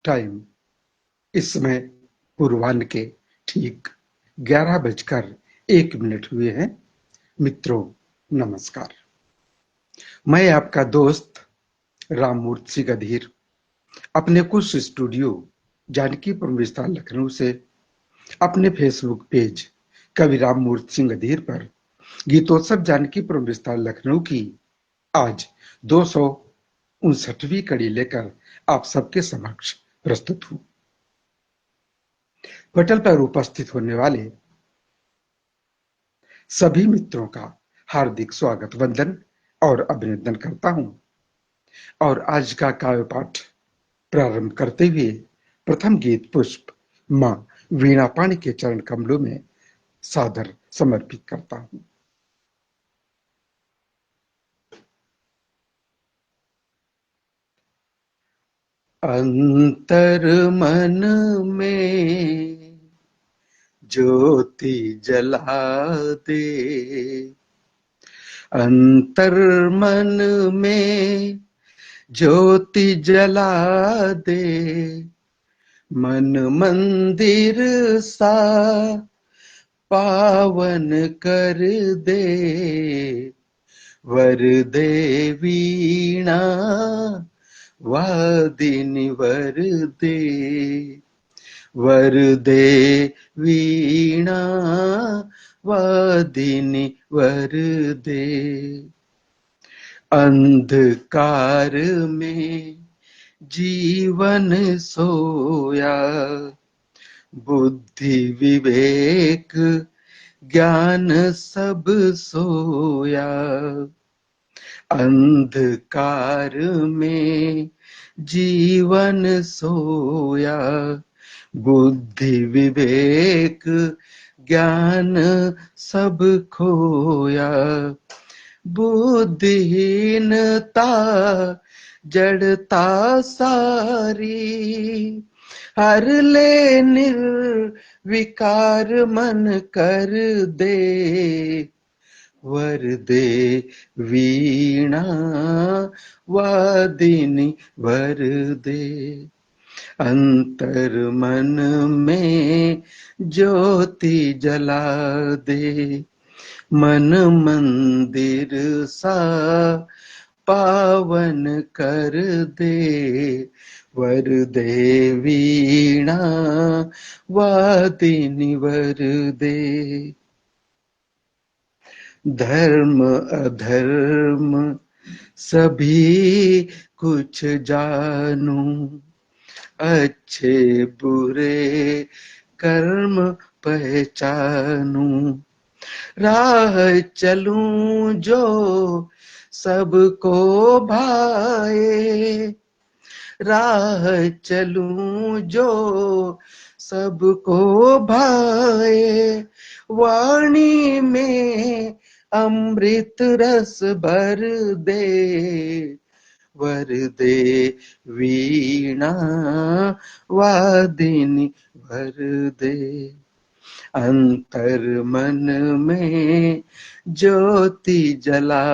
Time इस समय पूर्वाह्न के ठीक 11:01 हुए हैं। मित्रों, नमस्कार। मैं आपका दोस्त राममूर्ति गधीर अपने कुछ स्टूडियो जानकीपुर विस्तार लखनऊ से अपने फेसबुक पेज कवि राममूर्ति सिंह गधीर पर गीतोत्सव जानकीपुर विस्तार लखनऊ की आज 259वीं कड़ी लेकर आप सबके समक्ष प्रस्तुत हूं। पटल पर उपस्थित होने वाले सभी मित्रों का हार्दिक स्वागत, वंदन और अभिनंदन करता हूं और आज का काव्य पाठ प्रारंभ करते हुए प्रथम गीत पुष्प मां वीणा पाणी के चरण कमलों में सादर समर्पित करता हूं। अंतर मन में ज्योति जला दे, अंतर मन में ज्योति जला दे, मन मंदिर सा पावन कर दे, वर दे वीणा वादिनी वर दे, वर दे वीणा वादिनी वर दे। अंधकार में जीवन सोया, बुद्धि विवेक ज्ञान सब सोया, अंधकार में जीवन सोया, बुद्धि विवेक ज्ञान सब खोया, बुद्धिहीनता जड़ता सारी, हर ले निर्विकार मन कर दे, वर दे वीणा वादिनी वर दे। अंतर मन में ज्योति जला दे, मन मंदिर सा पावन कर दे, वर दे वीणा वादिनी वर दे। धर्म अधर्म सभी कुछ जानू, अच्छे बुरे कर्म पहचानू, राह चलूं जो सबको भाए, राह चलूं जो सबको भाए, वाणी में अमृत रस भर दे, वर दे वीणा वादिनी भर दे। अंतर मन में ज्योति जला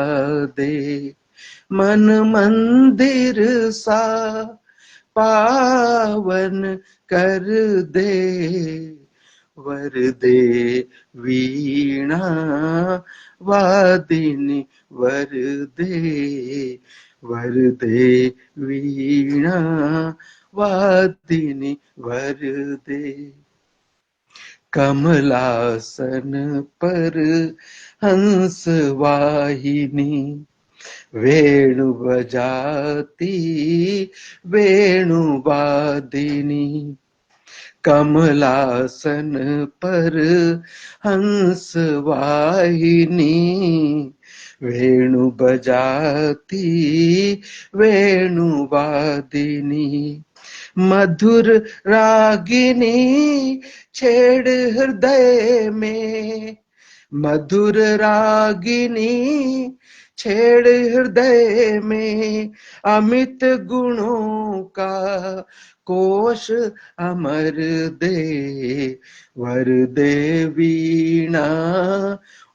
दे, मन मंदिर सा पावन कर दे, वर दे वीणा वादिनी वर दे, वर दे वीणा वादिनी वर दे। कमलासन पर हंस वाहिनी, वेणु बजाती वेणु वादिनी, कमलासन पर हंस वाहिनी, वेणु बजाती वेणु वादिनी, मधुर रागिनी छेड़ हृदय में, मधुर रागिनी छेड़ हृदय में, अमित गुणों का कोश अमर दे, वर दे वीणा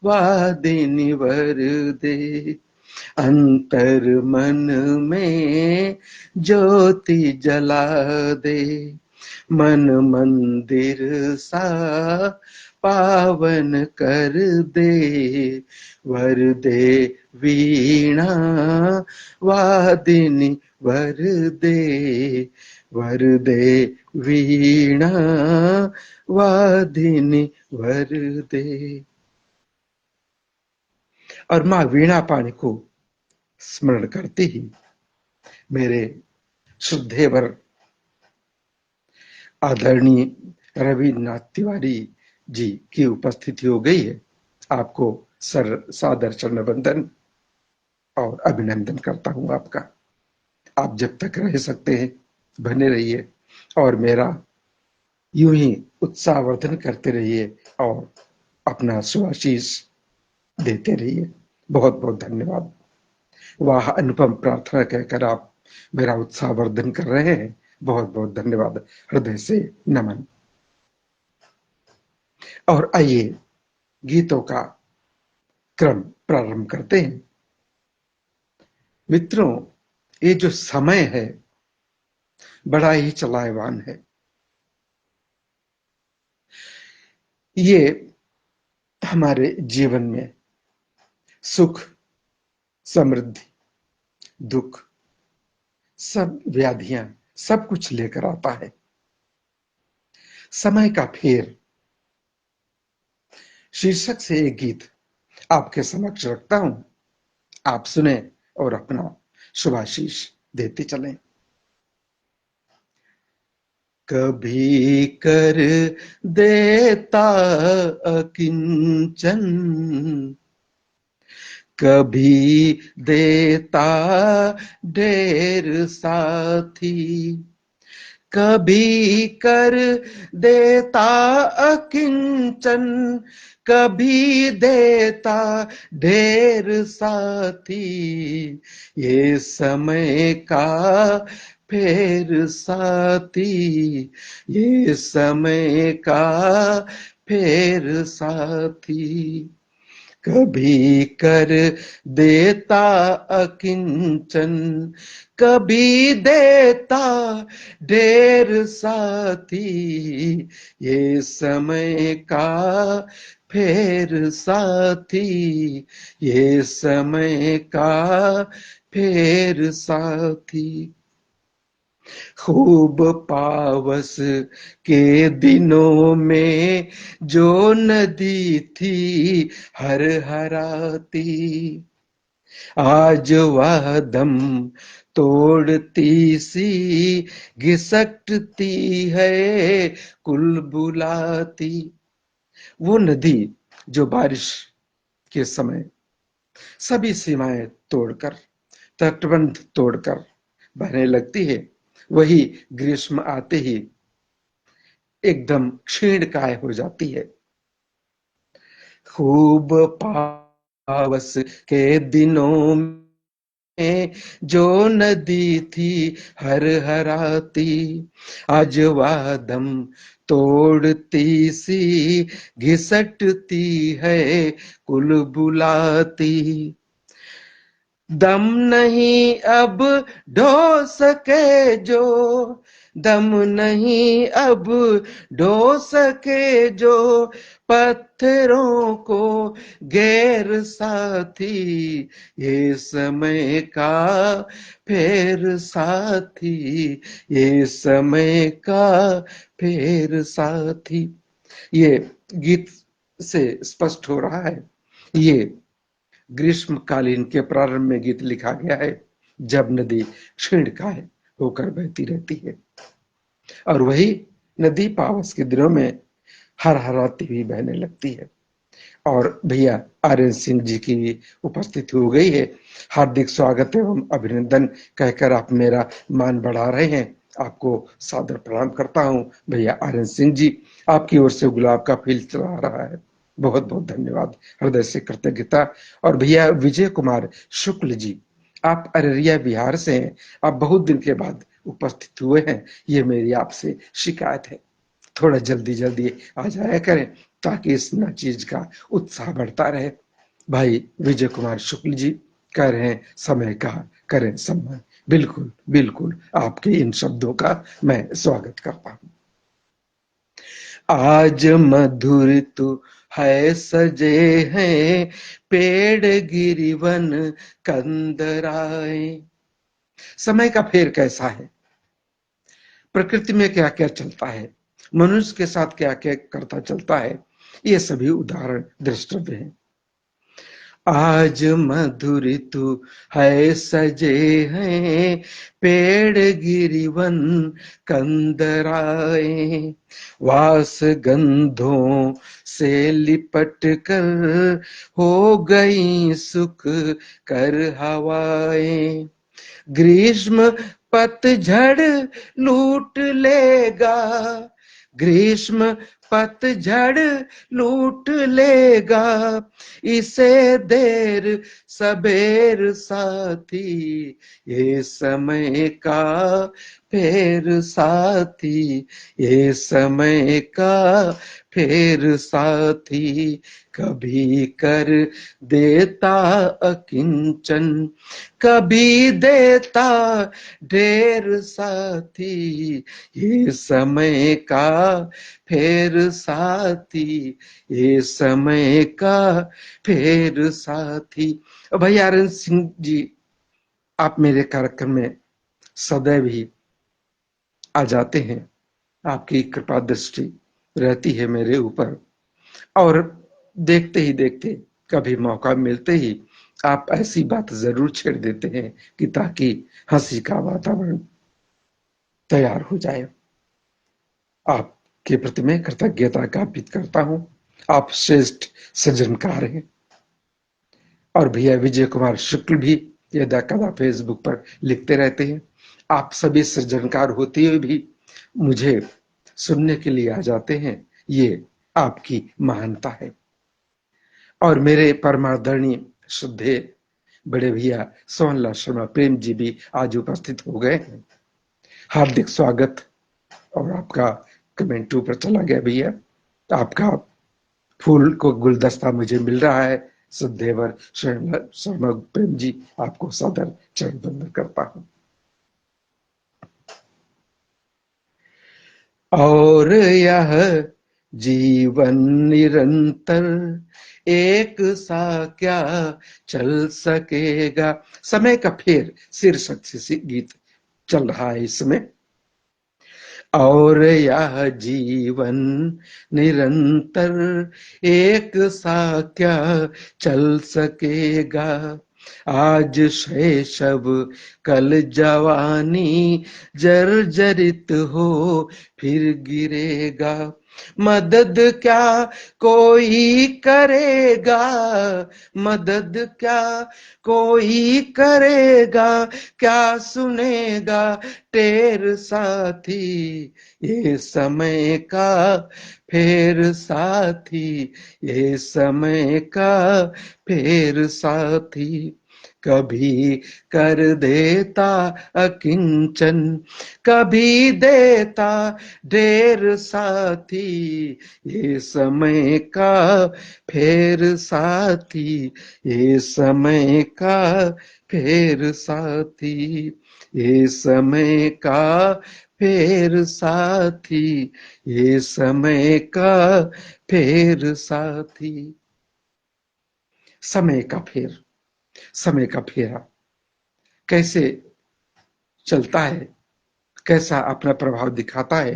वादिनी वर दे। अंतर मन में ज्योति जला दे, मन मंदिर सा पावन कर दे, वर दे वीणा वादिनी वर दे, वर दे वीणा वादिनी वर दे। और माँ वीणा पाणी को स्मरण करते ही मेरे शुद्धेवर आदरणीय रविन्द्रनाथ तिवारी जी की उपस्थिति हो गई है। आपको सादर चरण वंदन और अभिनंदन करता हूं आपका। आप जब तक रह सकते हैं बने रहिए और मेरा यूं ही उत्साहवर्धन करते रहिए और अपना शुभाशीष देते रहिए। बहुत बहुत धन्यवाद। वाह अनुपम प्रार्थना कहकर आप मेरा उत्साहवर्धन कर रहे हैं। बहुत बहुत धन्यवाद, हृदय से नमन। और आइए गीतों का क्रम प्रारंभ करते हैं। मित्रों, ये जो समय है बड़ा ही चलायवान है। ये हमारे जीवन में सुख, समृद्धि, दुख, सब व्याधियां, सब कुछ लेकर आता है। समय का फेर शीर्षक से एक गीत आपके समक्ष रखता हूं। आप सुने और अपना शुभाशीष देते चलें। कभी कर देता अकिंचन, कभी देता ढेर साथी, कभी कर देता अकिंचन, कभी देता ढेर साथी, ये समय का फेर साथी, ये समय का फेर साथी। कभी कर देता अकिंचन, कभी देता ढेर साथी, ये समय का फेर साथी, ये समय का फेर साथी। खूब पावस के दिनों में जो नदी थी हर हराती, आज वह दम तोड़ती सी घिसटती है कुल बुलाती। वो नदी जो बारिश के समय सभी सीमाएं तोड़कर, तटबंध तोड़कर बहने लगती है, वही ग्रीष्म आते ही एकदम क्षीण काय हो जाती है। खूब पावस के दिनों में जो नदी थी हर हराती, आज वह दम तोड़ती सी घिसटती है कुल बुलाती। दम नहीं अब ढो सके जो, दम नहीं अब ढो सके जो, पत्थरों को गैर साथी, ये समय का फेर साथी, ये समय का फेर साथी। ये गीत से स्पष्ट हो रहा है, ये ग्रीष्मकालीन के प्रारंभ में गीत लिखा गया है, जब नदी क्षीणकाय होकर बहती रहती है और वही नदी पावस के दिनों में हर हराती हुई बहने लगती है। और भैया आर्यन सिंह जी की उपस्थिति हो गई है। हार्दिक स्वागत एवं अभिनंदन कहकर आप मेरा मान बढ़ा रहे हैं। आपको सादर प्रणाम करता हूं भैया आर्यन सिंह जी। आपकी ओर से गुलाब का फूल चला रहा है। बहुत बहुत धन्यवाद, हृदय से कृतज्ञता। और भैया विजय कुमार शुक्ल जी, आप अररिया बिहार से हैं। आप बहुत दिन के बाद उपस्थित हुए हैं। ये मेरी आपसे शिकायत है, थोड़ा जल्दी जल्दी आ जाया करें ताकि इस नई चीज का उत्साह बढ़ता रहे। भाई विजय कुमार शुक्ल जी, कह रहे हैं समय का करें सम्मान। बिल्कुल बिल्कुल आपके इन शब्दों का मैं स्वागत करता हूं। आज मधुर तू है सजे हैं पेड़ गिरिवन कंदराए। समय का फेर कैसा है, प्रकृति में क्या क्या चलता है, मनुष्य के साथ क्या क्या करता चलता है, ये सभी उदाहरण दृष्टव्य हैं। आज मधुर तू है सजे हैं पेड़ गिरिवन कंदराए। वास गंधों से लिपट कर हो गई सुख कर हवाएं। ग्रीष्म पतझड़ लूट लेगा, ग्रीष्म पतझड़ लूट लेगा, इसे देर सबेर साथी, ये समय का फेर साथी, ये समय का फेर साथी। कभी कर देता अकिंचन, कभी देता ढेर साथी, ये समय का फेर साथी, ये समय का फेर साथी। भैया आनंद सिंह जी, आप मेरे कार्यक्रम में सदैव ही आ जाते हैं, आपकी कृपा दृष्टि रहती है मेरे ऊपर, और देखते ही देखते कभी मौका मिलते ही आप ऐसी बात जरूर छेड़ देते हैं कि ताकि हंसी का वातावरण तैयार हो जाए। आपके प्रति मैं कृतज्ञता ज्ञापित करता हूं। आप श्रेष्ठ सृजनकार हैं। और भैया विजय कुमार शुक्ल भी यदा कदा फेसबुक पर लिखते रहते हैं। आप सभी सृजनकार होते हुए भी मुझे सुनने के लिए आ जाते हैं, ये आपकी महानता है। और मेरे परमादरणीय श्रद्धे बड़े भैया सोहनलाल शर्मा प्रेम जी भी आज उपस्थित हो गए हैं। हार्दिक स्वागत। और आपका कमेंट ऊपर चला गया भैया, आपका फूल को गुलदस्ता मुझे मिल रहा है। सुदेवर शर्मा प्रेम जी, आपको सादर चरण वंदन करता हूं। और यह जीवन निरंतर एक सा क्या चल सकेगा। समय का फेर शीर्षक से गीत चल रहा है इसमें। और यह जीवन निरंतर एक सा क्या चल सकेगा। आज शैशव कल जवानी जर्जरित हो फिर गिरेगा। मदद क्या कोई करेगा, मदद क्या कोई करेगा, क्या सुनेगा टेर साथी, ये समय का फेर साथी, ये समय का फेर साथी। कभी कर देता अकिंचन, कभी देता ढेर साथी, ये समय का फेर साथी, ये समय का फेर साथी, ये समय का फेर साथी, ये समय का फेर साथी। समय का फेर, समय का फेरा कैसे चलता है, कैसा अपना प्रभाव दिखाता है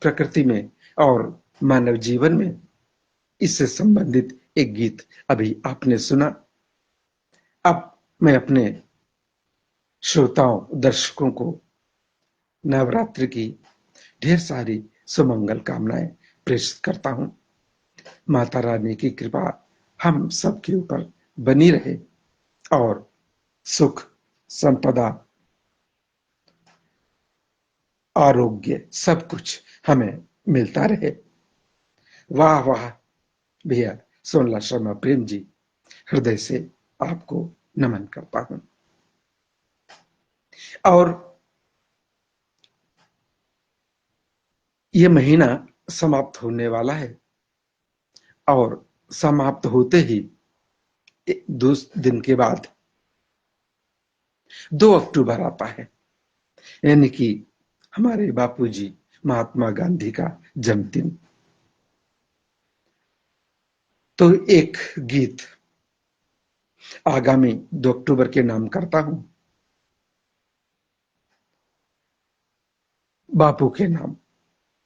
प्रकृति में और मानव जीवन में, इससे संबंधित एक गीत अभी आपने सुना। अब मैं अपने श्रोताओं दर्शकों को नवरात्रि की ढेर सारी सुमंगल कामनाएं प्रेषित करता हूं। माता रानी की कृपा हम सबके ऊपर बनी रहे और सुख, संपदा, आरोग्य सब कुछ हमें मिलता रहे। वाह वाह भैया सोनला शर्मा प्रेम जी, हृदय से आपको नमन करता हूं। और ये महीना समाप्त होने वाला है और समाप्त होते ही 2 दिन के बाद 2 अक्टूबर आता है, यानी कि हमारे बापूजी महात्मा गांधी का जन्मदिन। तो एक गीत आगामी 2 अक्टूबर के नाम करता हूं, बापू के नाम।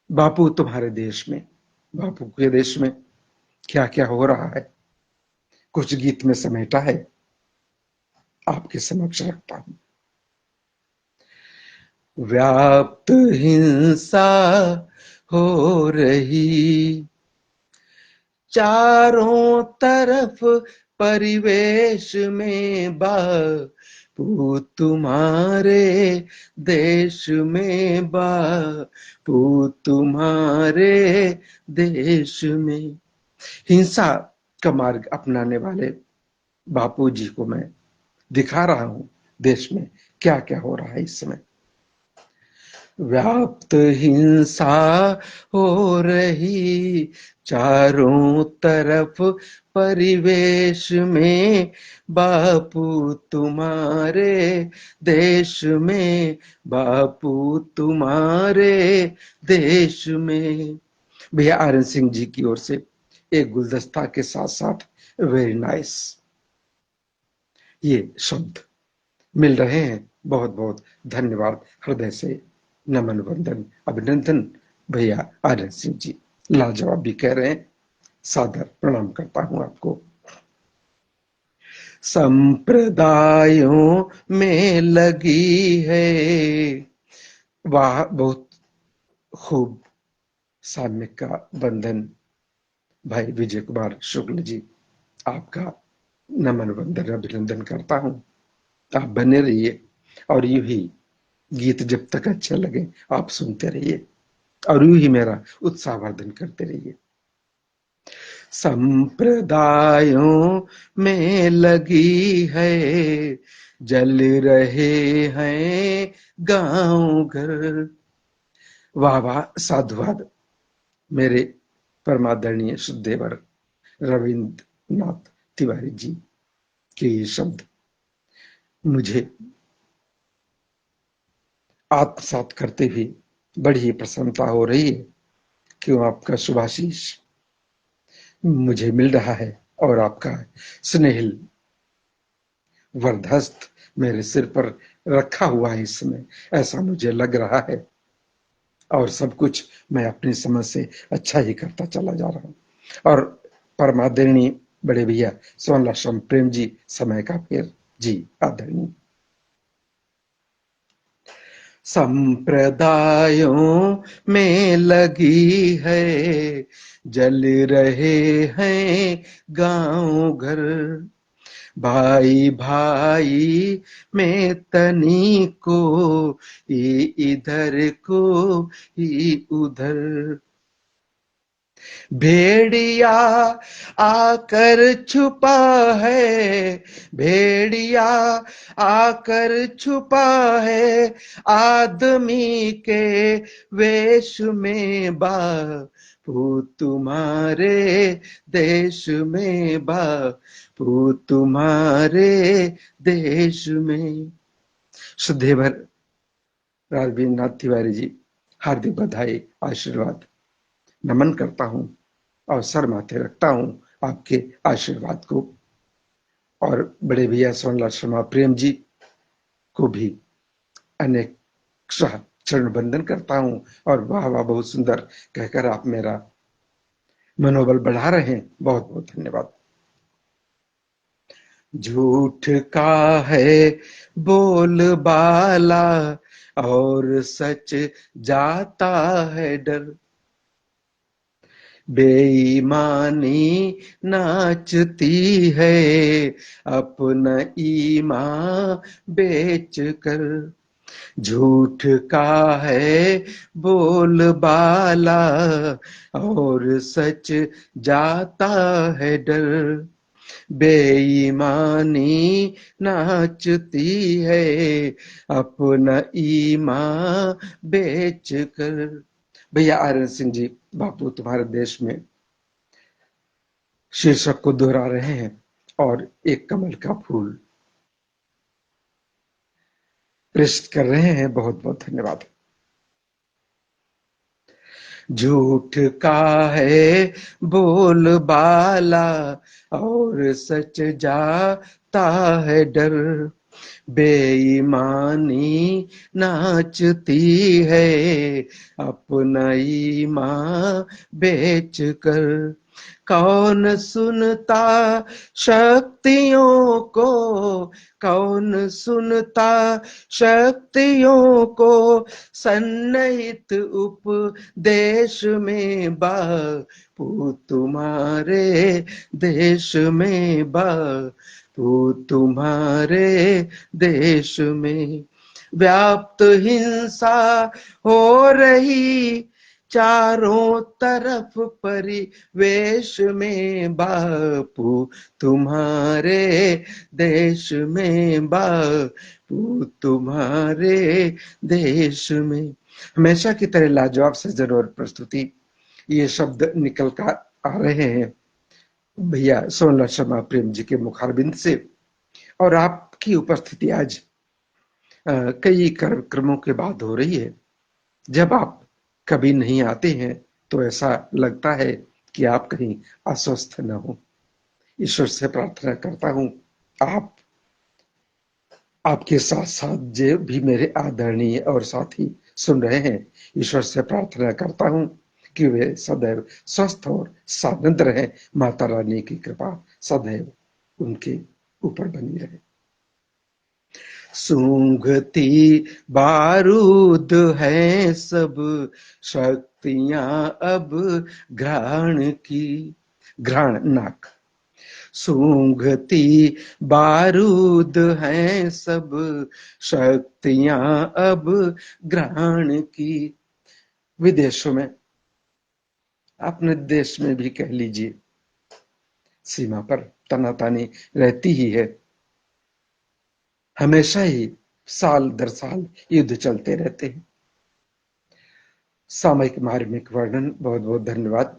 बापू तुम्हारे देश में, बापू के देश में क्या क्या हो रहा है, कुछ गीत में समेटा है, आपके समक्ष रखता हूं। व्याप्त हिंसा हो रही चारों तरफ, परिवेश में बापू तुम्हारे देश में, बापू तुम्हारे देश में। हिंसा का मार्ग अपनाने वाले बापू जी को मैं दिखा रहा हूं देश में क्या क्या हो रहा है इस समय। व्याप्त हिंसा हो रही चारों तरफ, परिवेश में बापू तुम्हारे देश में, बापू तुम्हारे देश में। भैया आर्यन सिंह जी की ओर से एक गुलदस्ता के साथ साथ वेरी नाइस ये शब्द मिल रहे हैं। बहुत बहुत धन्यवाद, हृदय से नमन वंदन अभिनंदन भैया आर्यन सिंह जी, लाजवाब भी कह रहे हैं। सादर प्रणाम करता हूं आपको। संप्रदायों में लगी है, वाह बहुत खूब, साम्य का बंधन। भाई विजय कुमार शुक्ल जी, आपका नमन वंदन अभिनंदन करता हूं। आप बने रहिए और यूं ही गीत जब तक अच्छे लगे आप सुनते रहिए और यूं ही मेरा उत्साहवर्धन करते रहिए। संप्रदायों में लगी है, जल रहे हैं गांव घर। वाह वाह, साधुवाद मेरे परमादरणीय शुद्धदेवर रविंद्रनाथ तिवारी जी के ये शब्द मुझे आत्मसात करते हुए बड़ी ही प्रसन्नता हो रही है। क्यों आपका शुभाशीष मुझे मिल रहा है और आपका स्नेहिल वरदहस्त मेरे सिर पर रखा हुआ है इस समय, ऐसा मुझे लग रहा है। और सब कुछ मैं अपनी समझ से अच्छा ही करता चला जा रहा हूं। और परमादरणीय बड़े भैया सोनलाश्रम प्रेम जी समय का फिर जी आदरणीय। संप्रदायों में लगी है, जल रहे हैं गांव घर। भाई भाई में तनी को, ये इधर को ही उधर। भेड़िया आकर छुपा है, भेड़िया आकर छुपा है आदमी के वेश में, बापू तुम्हारे देश में, बापू तुम्हारे देश में। सुधेवर राजवीरनाथ तिवारी जी, हार्दिक बधाई, आशीर्वाद नमन करता हूं और सर माथे रखता हूं आपके आशीर्वाद को। और बड़े भैया सोनलाल शर्मा प्रेम जी को भी अनेक चरण बंदन करता हूं और वाह वाह बहुत सुंदर कहकर आप मेरा मनोबल बढ़ा रहे हैं, बहुत बहुत धन्यवाद। झूठ का है बोलबाला और सच जाता है डर, बेईमानी नाचती है अपना ईमान बेच कर। झूठ का है बोलबाला और सच जाता है डर, बेईमानी नाचती है अपना ईमान बेच कर। भैया आर्यन सिंह जी, बापू तुम्हारे देश में शीर्षक को दोहरा रहे हैं और एक कमल का फूल प्रेषित कर रहे हैं। बहुत बहुत धन्यवाद। झूठ का है बोलबाला और सच जाता है डर, बेईमानी नाचती है अपना ईमान बेच कर। कौन सुनता शक्तियों को, कौन सुनता शक्तियों को, सन्निहित उपदेश में बापू तुम्हारे देश में, बापू तुम्हारे देश में। व्याप्त हिंसा हो रही चारों तरफ परिवेश में, बापू तुम्हारे देश में, बापू तुम्हारे देश में। हमेशा की तरह लाजवाब सजन और प्रस्तुति, ये शब्द निकल कर आ रहे हैं भैया सोनलाल शर्मा प्रेम जी के मुखारबिंद से। और आपकी उपस्थिति आज कई कार्यक्रमों के बाद हो रही है। जब आप कभी नहीं आते हैं तो ऐसा लगता है कि आप कहीं अस्वस्थ न हो। ईश्वर से प्रार्थना करता हूं आप, आपके साथ साथ जो भी मेरे आदरणीय और साथी सुन रहे हैं, ईश्वर से प्रार्थना करता हूं कि वे सदैव स्वस्थ और सानंद रहे। माता रानी की कृपा सदैव उनके ऊपर बनी रहे। सूंघती बारूद है सब शक्तियां अब घ्राण की, घ्राण नाक। सूंघती बारूद है सब शक्तियां अब घ्राण की। विदेशों में, अपने देश में भी कह लीजिए, सीमा पर तनातानी रहती ही है। हमेशा ही साल दर साल युद्ध चलते रहते हैं। सामयिक मार्मिक वर्णन, बहुत बहुत धन्यवाद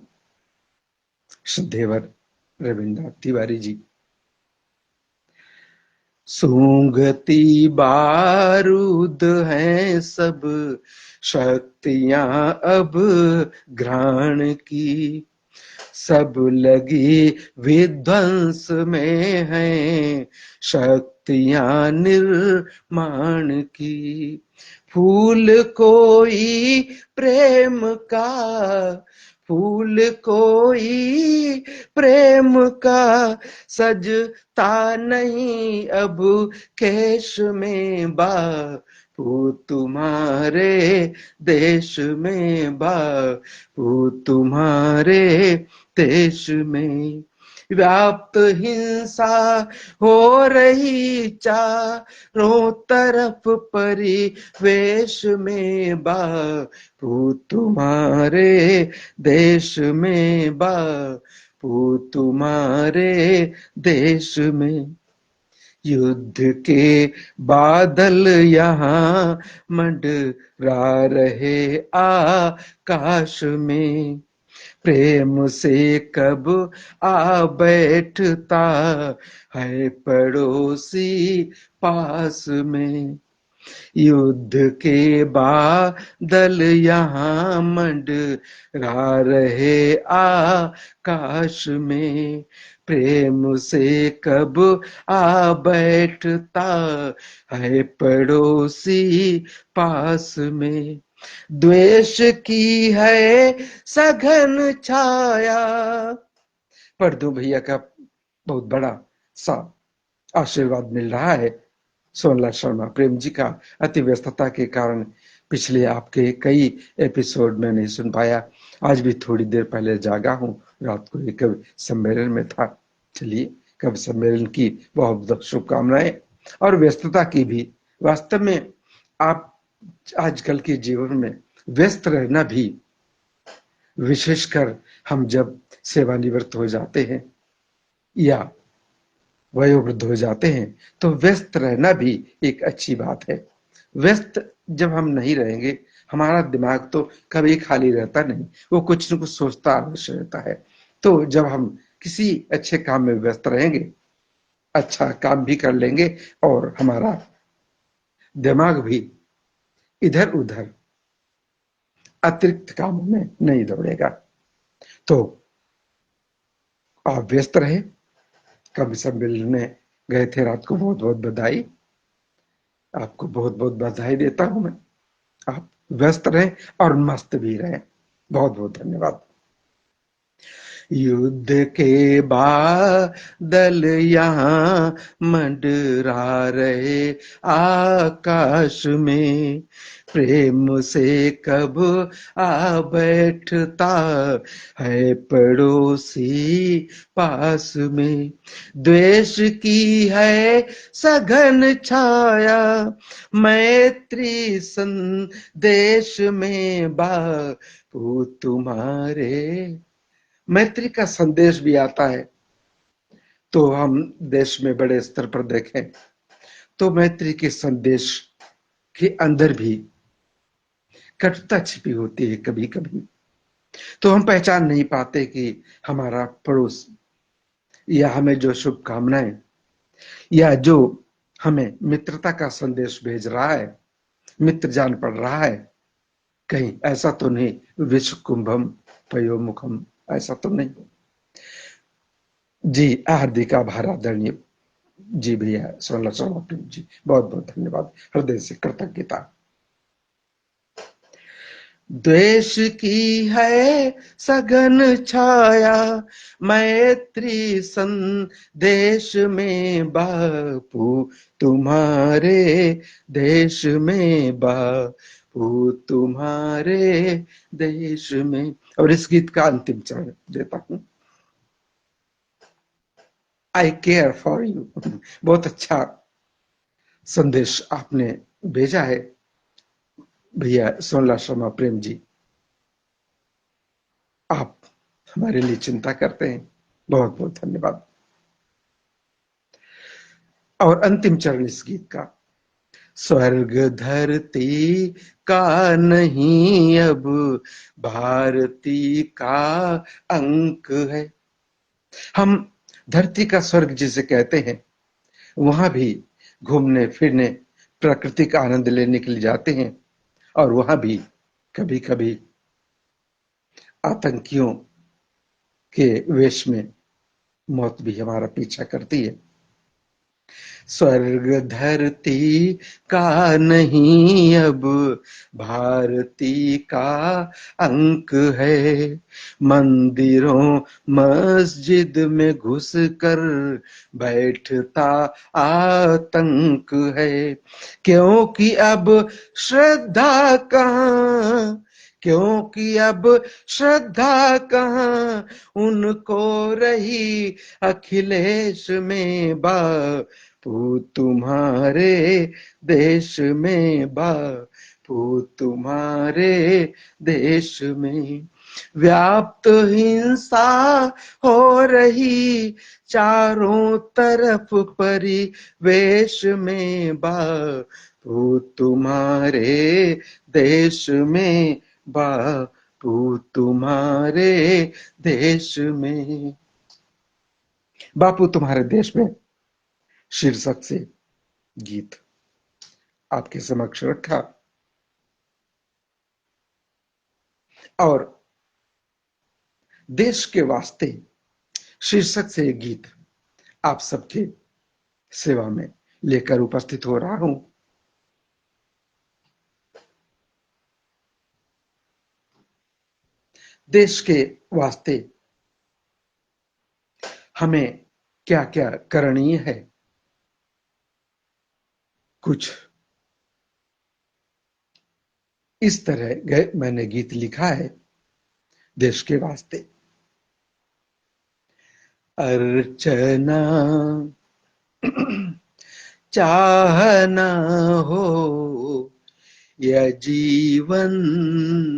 श्रद्धेवर रविन्द्रनाथ तिवारी जी। सूंघती बारूद हैं सब शक्तियां अब घ्राण की, सब लगी विध्वंस में हैं शक्तियां निर्माण की। फूल कोई प्रेम का, फूल कोई प्रेम का सजता नहीं अब केश में, बापू तुम्हारे देश में, बापू तुम्हारे देश में। व्याप्त हिंसा हो रही चारों तरफ परिवेश में, बापू तुम्हारे देश में, बापू तुम्हारे देश में। युद्ध के बादल यहाँ मंडरा रहे आकाश में, प्रेम से कब आ बैठता है पड़ोसी पास में। युद्ध के बादल यहाँ मंडरा रहे आकाश में, प्रेम से कब आ बैठता है पड़ोसी पास में। द्वेष की है सघन छाया, पढ़ दो भैया का बहुत बड़ा सा आशीर्वाद मिल रहा है। सोनलाल शर्मा प्रेम जी का अति व्यस्तता के कारण पिछले आपके कई एपिसोड में नहीं सुन पाया। आज भी थोड़ी देर पहले जागा हूं, रात को एक कवि सम्मेलन में था। चलिए, कवि सम्मेलन की बहुत बहुत शुभकामनाएं और व्यस्तता की भी। वास्तव में आप आजकल के जीवन में व्यस्त रहना भी, विशेषकर हम जब सेवानिवृत्त हो जाते हैं या वयोवृद्ध हो जाते हैं, तो व्यस्त रहना भी एक अच्छी बात है। व्यस्त जब हम नहीं रहेंगे, हमारा दिमाग तो कभी खाली रहता नहीं, वो कुछ न कुछ सोचता अवश्य रहता है। तो जब हम किसी अच्छे काम में व्यस्त रहेंगे, अच्छा काम भी कर लेंगे और हमारा दिमाग भी इधर उधर अतिरिक्त कामों में नहीं दौड़ेगा। तो आप व्यस्त रहे। कभी सब मिलने गए थे रात को, बहुत बहुत बधाई। आपको बहुत बहुत बधाई देता हूं मैं। आप व्यस्त रहें और मस्त भी रहें। बहुत बहुत धन्यवाद। युद्ध के बादल यहाँ मंडरा रहे आकाश में, प्रेम से कब आ बैठता है पड़ोसी पास में। द्वेष की है सघन छाया, मैत्री संदेश में बापू तुम्हारे। मैत्री का संदेश भी आता है। तो हम देश में बड़े स्तर पर देखें तो मैत्री के संदेश के अंदर भी कटुता छिपी होती है कभी कभी। तो हम पहचान नहीं पाते कि हमारा पड़ोस या हमें जो शुभकामनाएं या जो हमें मित्रता का संदेश भेज रहा है, मित्र जान पड़ रहा है, कहीं ऐसा तो नहीं विश्व कुंभम पयोमुखम, ऐसा तो नहीं। जी हार्दिक आभार आदरणीय जी भैया सोलह जी, बहुत बहुत धन्यवाद, हृदय से कृतज्ञता। द्वेष की है सघन छाया, मैत्री संदेश में बापू तुम्हारे देश में, बापू तुम्हारे देश में। और इस गीत का अंतिम चरण देता हूं। आई केयर फॉर यू। बहुत अच्छा संदेश आपने भेजा है भैया सोनला शर्मा प्रेम जी। आप हमारे लिए चिंता करते हैं, बहुत बहुत धन्यवाद। और अंतिम चरण इस गीत का, स्वर्ग धरती का नहीं अब भारती का अंक है। हम धरती का स्वर्ग जिसे कहते हैं, वहां भी घूमने फिरने प्रकृति का आनंद लेने के लिए जाते हैं, और वहां भी कभी कभी आतंकियों के वेश में मौत भी हमारा पीछा करती है। स्वर्ग धरती का नहीं अब भारती का अंक है, मंदिरों मस्जिद में घुस कर बैठता आतंक है। क्योंकि अब श्रद्धा कहाँ, क्योंकि अब श्रद्धा कहाँ उनको रही अखिलेश में, बापू तुम्हारे देश में, बापू तुम्हारे देश में। व्याप्त हिंसा हो रही चारों तरफ परिवेश में, बापू तुम्हारे देश में, बापू तुम्हारे देश में। बापू तुम्हारे देश में शीर्षक से गीत आपके समक्ष रखा, और देश के वास्ते शीर्षक से गीत आप सबके सेवा में लेकर उपस्थित हो रहा हूं। देश के वास्ते हमें क्या क्या करणीय है, कुछ इस तरह मैंने गीत लिखा है देश के वास्ते। अर्चना चाहना हो या जीवन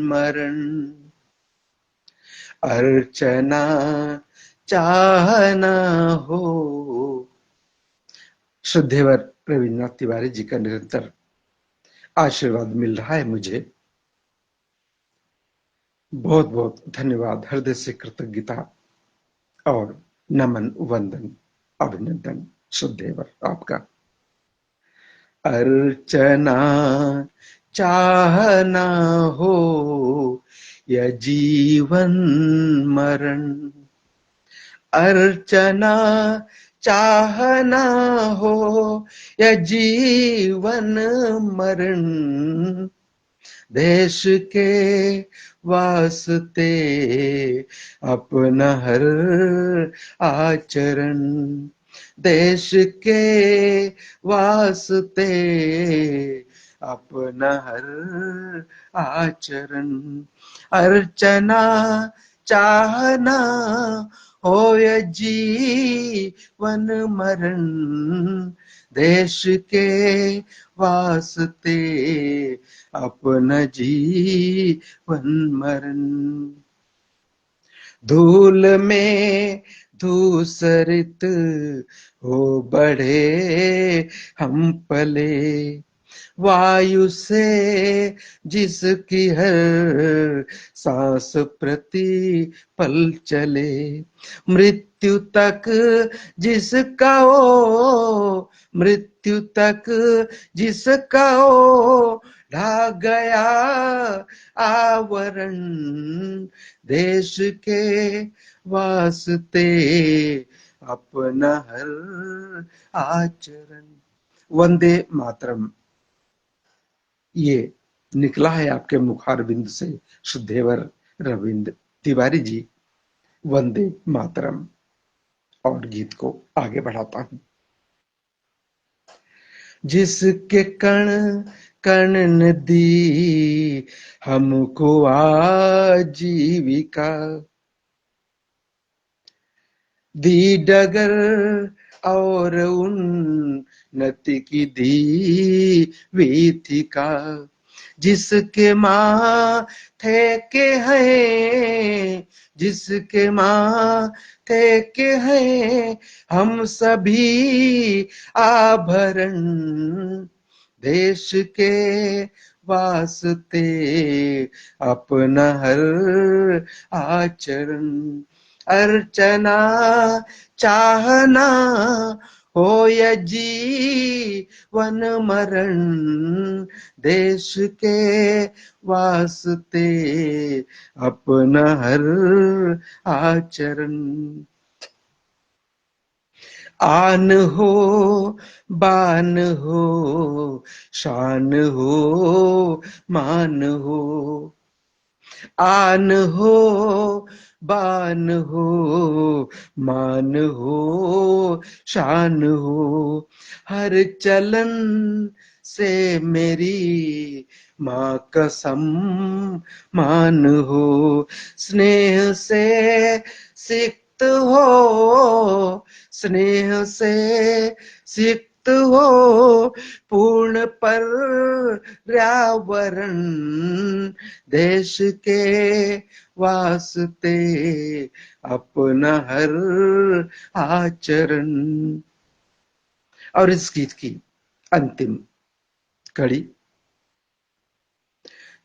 मरण, अर्चना चाहना हो। श्रद्धेवर रविन्द्रनाथ तिवारी जी का निरंतर आशीर्वाद मिल रहा है मुझे। बहुत बहुत धन्यवाद, हृदय से कृतज्ञता और नमन वंदन अभिनंदन श्रद्धेवर आपका। अर्चना चाहना हो या जीवन मरण, अर्चना चाहना हो या जीवन मरण, देश के वास्ते अपना हर आचरण, देश के वास्ते अपना हर आचरण, अर्चना चाहना हो या जीवन मरण, देश के वास्ते अपना जीवन मरण, धूल में धूसरित हो बढ़े हम पले, वायु से जिसकी हर सांस प्रति पल चले, मृत्यु तक जिसका हो, मृत्यु तक जिसका हो, ढा गया आवरण, देश के वास्ते अपना हर आचरण। वंदे मातरम। ये निकला है आपके मुखारबिंद से शुद्धेवर रविंद्र तिवारी जी। वंदे मातरम। और गीत को आगे बढ़ाता हूं। जिसके कण कण ने दी हमको आजीविका, दी डगर और उन्नति की दी वीथिका, जिसके माथे के हैं, जिसके माथे के हैं हम सभी आभरण, देश के वास्ते अपना हर आचरण, अर्चना चाहना हो या जीवन मरण, देश के वास्ते अपना हर आचरण, आन हो बान हो शान हो मान हो, आन हो बान हो मान हो शान हो, हर चलन से मेरी माँ कसम मान हो, स्नेह से सिक्त हो, स्नेह से सिक्त हो पूर्ण पर्यावरण, देश के वास्ते अपना हर आचरण। और इस गीत की अंतिम कड़ी,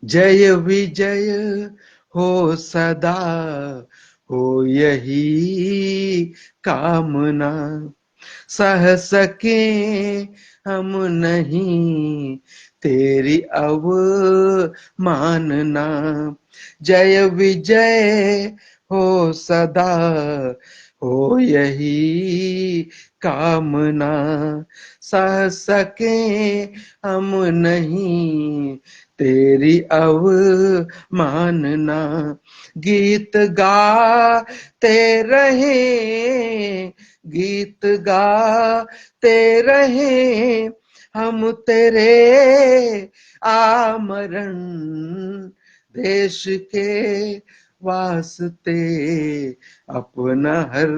जय विजय हो सदा हो यही कामना, सह सके हम नहीं तेरी अवमानना, जय विजय हो सदा हो यही कामना, सह सके हम नहीं तेरी अवमानना, गीत गाते रहे, गीत गाते रहे हम तेरे आमरण, देश के वास्ते अपना हर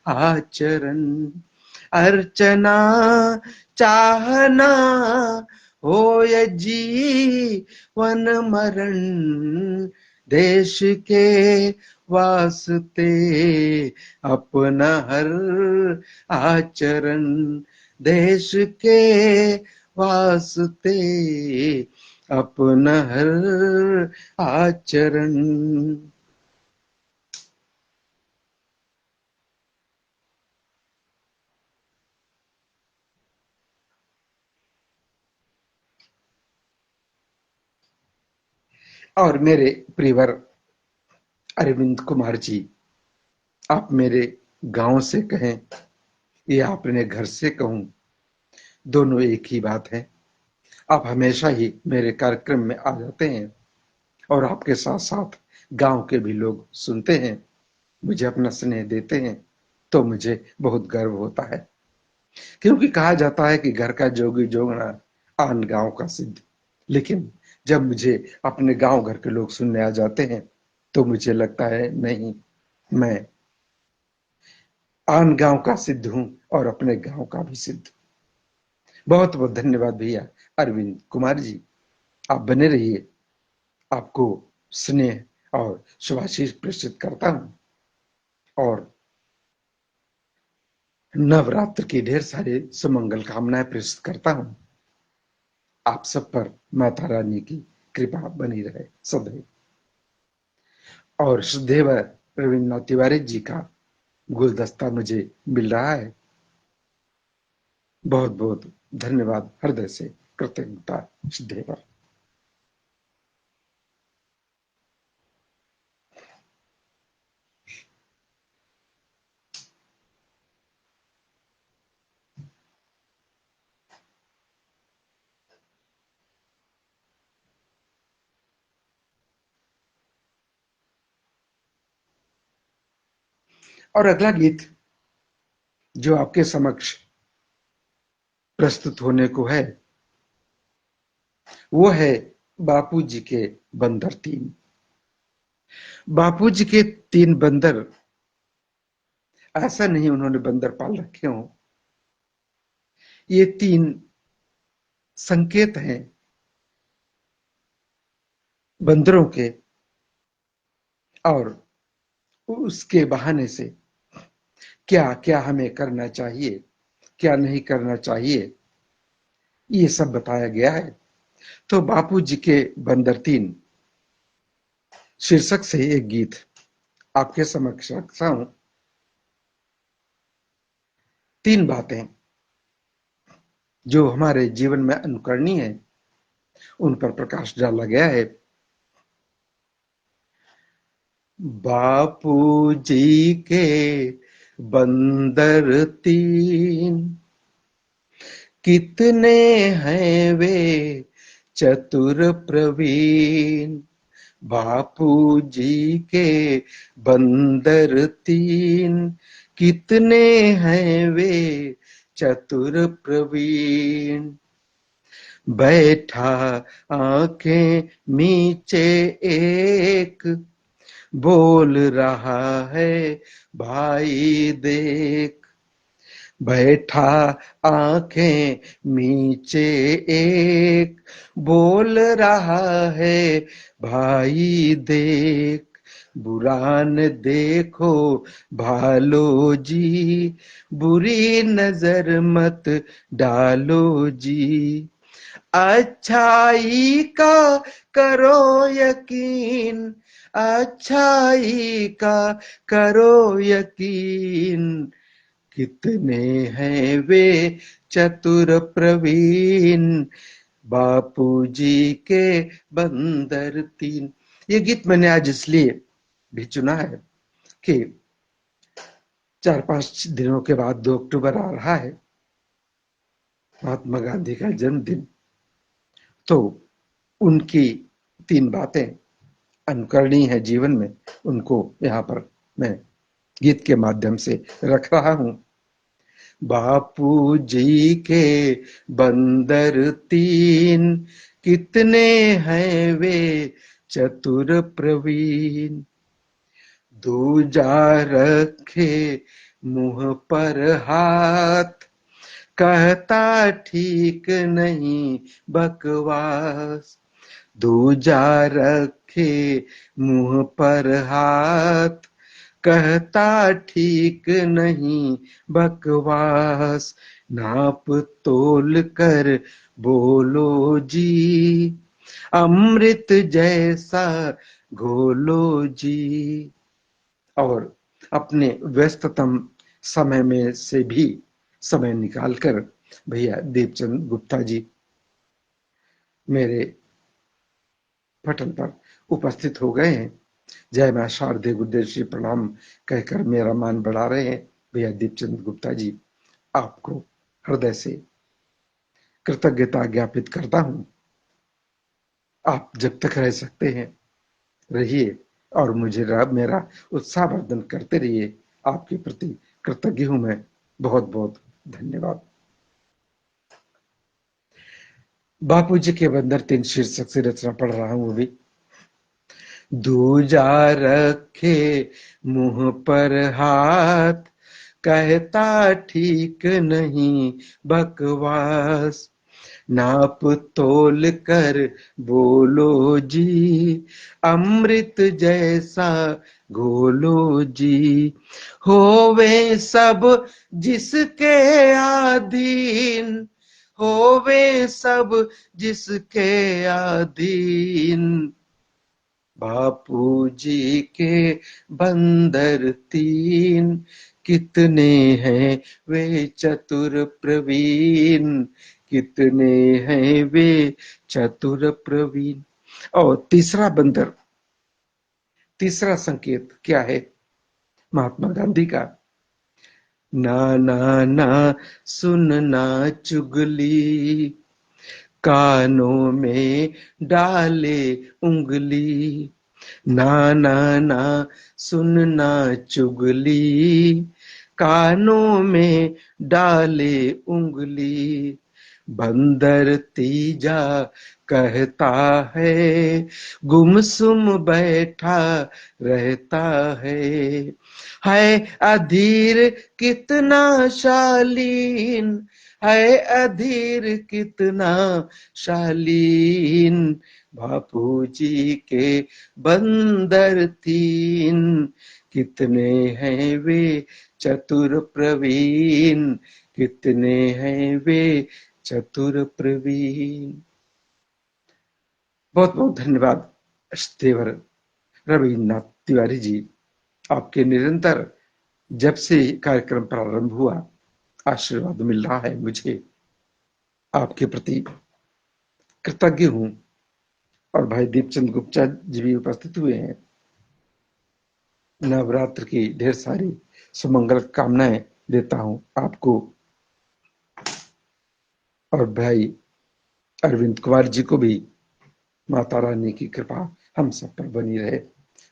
आचरण, अर्चना चाहना हो या जीवन मरण, देश के वास्ते अपना हर आचरण, देश के वास्ते अपना हर आचरण। और मेरे प्रियवर अरविंद कुमार जी, आप मेरे गांव से कहें या अपने घर से कहूं, दोनों एक ही बात है। आप हमेशा ही मेरे कार्यक्रम में आ जाते हैं और आपके साथ साथ गांव के भी लोग सुनते हैं, मुझे अपना स्नेह देते हैं, तो मुझे बहुत गर्व होता है। क्योंकि कहा जाता है कि घर का जोगी जोगना, आन गांव का सिद्ध। लेकिन जब मुझे अपने गांव घर के लोग सुनने आ जाते हैं तो मुझे लगता है नहीं, मैं आन गांव का सिद्ध हूं और अपने गांव का भी सिद्ध। बहुत बहुत धन्यवाद भैया अरविंद कुमार जी, आप बने रहिए। आपको स्नेह और शुभाशीष प्रेषित करता हूं और नवरात्र की ढेर सारे सुमंगल कामनाएं प्रेषित करता हूं। आप सब पर माता रानी की कृपा बनी रहे सदैव। और श्रद्धेय रविन्द्रनाथ तिवारी जी का गुलदस्ता मुझे मिल रहा है, बहुत बहुत धन्यवाद, हृदय से कृतज्ञता श्रद्धेय। और अगला गीत जो आपके समक्ष प्रस्तुत होने को है वो है बापू जी के बंदर तीन। बापू जी के तीन बंदर, ऐसा नहीं उन्होंने बंदर पाल रखे हों, ये तीन संकेत हैं बंदरों के, और उसके बहाने से क्या क्या हमें करना चाहिए, क्या नहीं करना चाहिए, ये सब बताया गया है। तो बापू जी के बंदर तीन शीर्षक से एक गीत आपके समक्ष रखता हूं। तीन बातें जो हमारे जीवन में अनुकरणीय है, उन पर प्रकाश डाला गया है। बापू जी के बंदर तीन, कितने हैं वे चतुर प्रवीण। बापू जी के बंदर तीन, कितने हैं वे चतुर प्रवीण। बैठा आंखें नीचे एक, बोल रहा है भाई देख। बैठा आंखें नीचे एक, बोल रहा है भाई देख। बुरा न देखो भालो जी, बुरी नजर मत डालो जी। अच्छाई का करो यकीन, अच्छाई का करो यकीन। कितने हैं वे चतुर प्रवीण, बापू जी के बंदर तीन। ये गीत मैंने आज इसलिए भी चुना है कि 4-5 दिनों के बाद 2 अक्टूबर आ रहा है, महात्मा गांधी का जन्मदिन। तो उनकी तीन बातें अनुकरणीय है जीवन में, उनको यहाँ पर मैं गीत के माध्यम से रख रहा हूं। बापू जी के बंदर तीन, कितने हैं वे चतुर प्रवीण। दूजा रखे मुंह पर हाथ, कहता ठीक नहीं बकवास। दूजा रखे मुंह पर हाथ, कहता ठीक नहीं बकवास। नाप तोल कर बोलो जी, अमृत जैसा घोलो जी। और अपने व्यस्ततम समय में से भी समय निकालकर भैया देवचंद गुप्ता जी, मेरे पटल पर उपस्थित हो गए हैं। जय मां शारदे, गुरुदेव श्री प्रणाम कहकर मेरा मान बढ़ा रहे हैं भैया दीपचंद गुप्ता जी। आपको हृदय से कृतज्ञता ज्ञापित करता हूं। आप जब तक रह सकते हैं रहिए और मुझे मेरा उत्साहवर्धन करते रहिए। आपके प्रति कृतज्ञ हूं मैं। बहुत बहुत धन्यवाद। बापू जी के बंदर 3 शीर्षक से रचना पढ़ रहा हूं अभी। दूजा रखे मुंह पर हाथ, कहता ठीक नहीं बकवास। नाप तोल कर बोलो जी, अमृत जैसा घोलो जी। होवे सब जिसके अधीन, होवे सब जिसके अधीन। बापू जी के बंदर 3, कितने हैं वे चतुर प्रवीण, कितने हैं वे चतुर प्रवीण। और तीसरा बंदर, तीसरा संकेत क्या है? महात्मा गांधी का, ना ना ना सुनना चुगली, कानों में डाले उंगली। ना ना ना सुनना चुगली, कानों में डाले उंगली। बंदर तीजा कहता है, गुमसुम बैठा रहता है अधीर कितना शालीन, है अधीर कितना शालीन। बापू जी के बंदर 3, कितने हैं वे चतुर प्रवीण, कितने हैं वे चतुर प्रवीण। बहुत बहुत धन्यवाद देवर रविन्द्रनाथ तिवारी जी। आपके निरंतर जब से कार्यक्रम प्रारंभ हुआ आशीर्वाद मिल रहा है मुझे। आपके प्रति कृतज्ञ हूं। और भाई दीपचंद गुप्ता जी भी उपस्थित हुए हैं। नवरात्र की ढेर सारी सुमंगल कामनाएं देता हूं आपको। और भाई अरविंद कुमार जी को भी माता रानी की कृपा हम सब पर बनी रहे।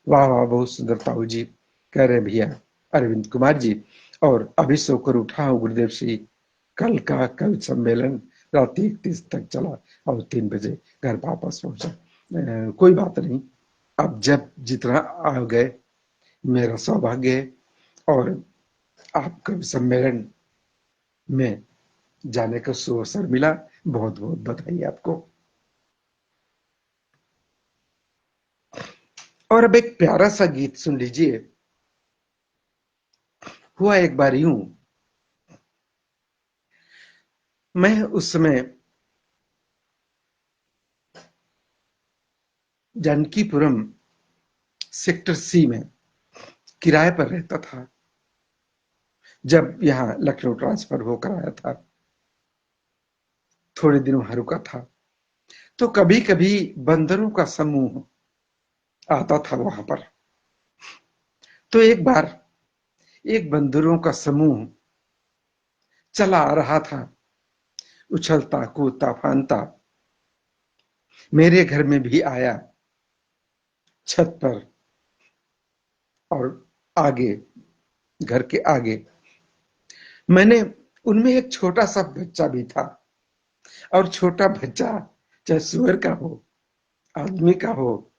वाह वाह, बहुत सुंदर ताऊ जी कह रहे भैया अरविंद कुमार जी। और अभी सोकर उठा हूं गुरुदेव श्री, कल का कल सम्मेलन रात 1:30 तक चला और 3 बजे घर वापस पहुंचा। कोई बात नहीं, अब जब जितना आ गए मेरा सौभाग्य है। और आपका सम्मेलन में जाने का सुअवसर मिला। बहुत बहुत बधाई आपको। और अब एक प्यारा सा गीत सुन लीजिए। हुआ एक बार यूं, मैं उस समय जानकीपुरम सेक्टर सी में किराए पर रहता था जब यहां लखनऊ ट्रांसफर होकर आया था। थोड़े दिन वहां रुका था तो कभी कभी बंदरों का समूह आता था वहां पर। तो एक बार एक बंदरों का समूह चला आ रहा था, उछलता कूदता फांता, मेरे घर में भी आया, छत पर और आगे, घर के आगे। मैंने उनमें एक छोटा सा बच्चा भी था। और छोटा बच्चा चाहे सुअर का हो, आदमी का हो,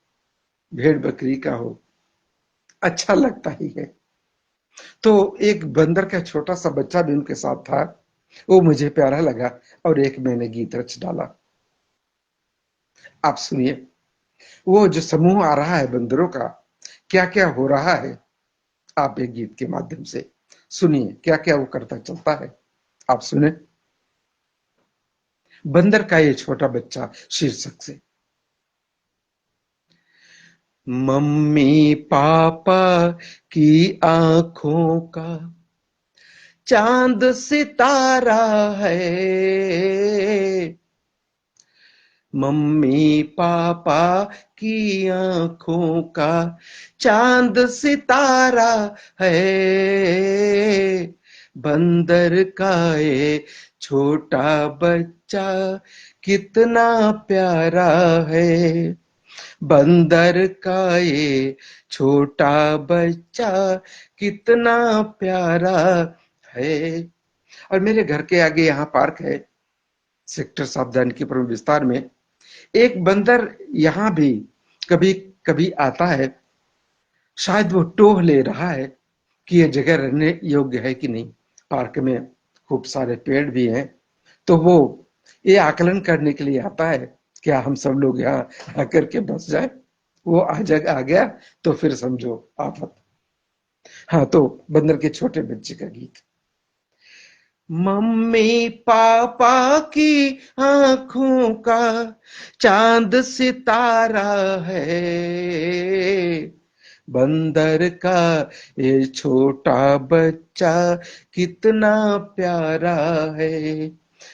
भेड़ बकरी का हो, अच्छा लगता ही है। तो एक बंदर का छोटा सा बच्चा भी उनके साथ था। वो मुझे प्यारा लगा और एक मैंने गीत रच डाला। आप सुनिए, वो जो समूह आ रहा है बंदरों का, क्या क्या हो रहा है, आप एक गीत के माध्यम से सुनिए क्या क्या वो करता चलता है। आप सुने बंदर का ये छोटा बच्चा शीर्षक से। मम्मी पापा की आंखों का चांद सितारा है, मम्मी पापा की आंखों का चांद सितारा है, बंदर का ये छोटा बच्चा कितना प्यारा है, बंदर का ये छोटा बच्चा कितना प्यारा है। और मेरे घर के आगे यहाँ पार्क है, सेक्टर सावधान की परम विस्तार में। एक बंदर यहाँ भी कभी कभी आता है, शायद वो टोह ले रहा है कि यह जगह रहने योग्य है कि नहीं। पार्क में खूब सारे पेड़ भी हैं, तो वो ये आकलन करने के लिए आता है क्या हम सब लोग यहाँ आकर के बस जाए। वो आ गया तो फिर समझो आफत। हाँ, तो बंदर के छोटे बच्चे का गीत। मम्मी पापा की आंखों का चांद सितारा है, बंदर का ये छोटा बच्चा कितना प्यारा है,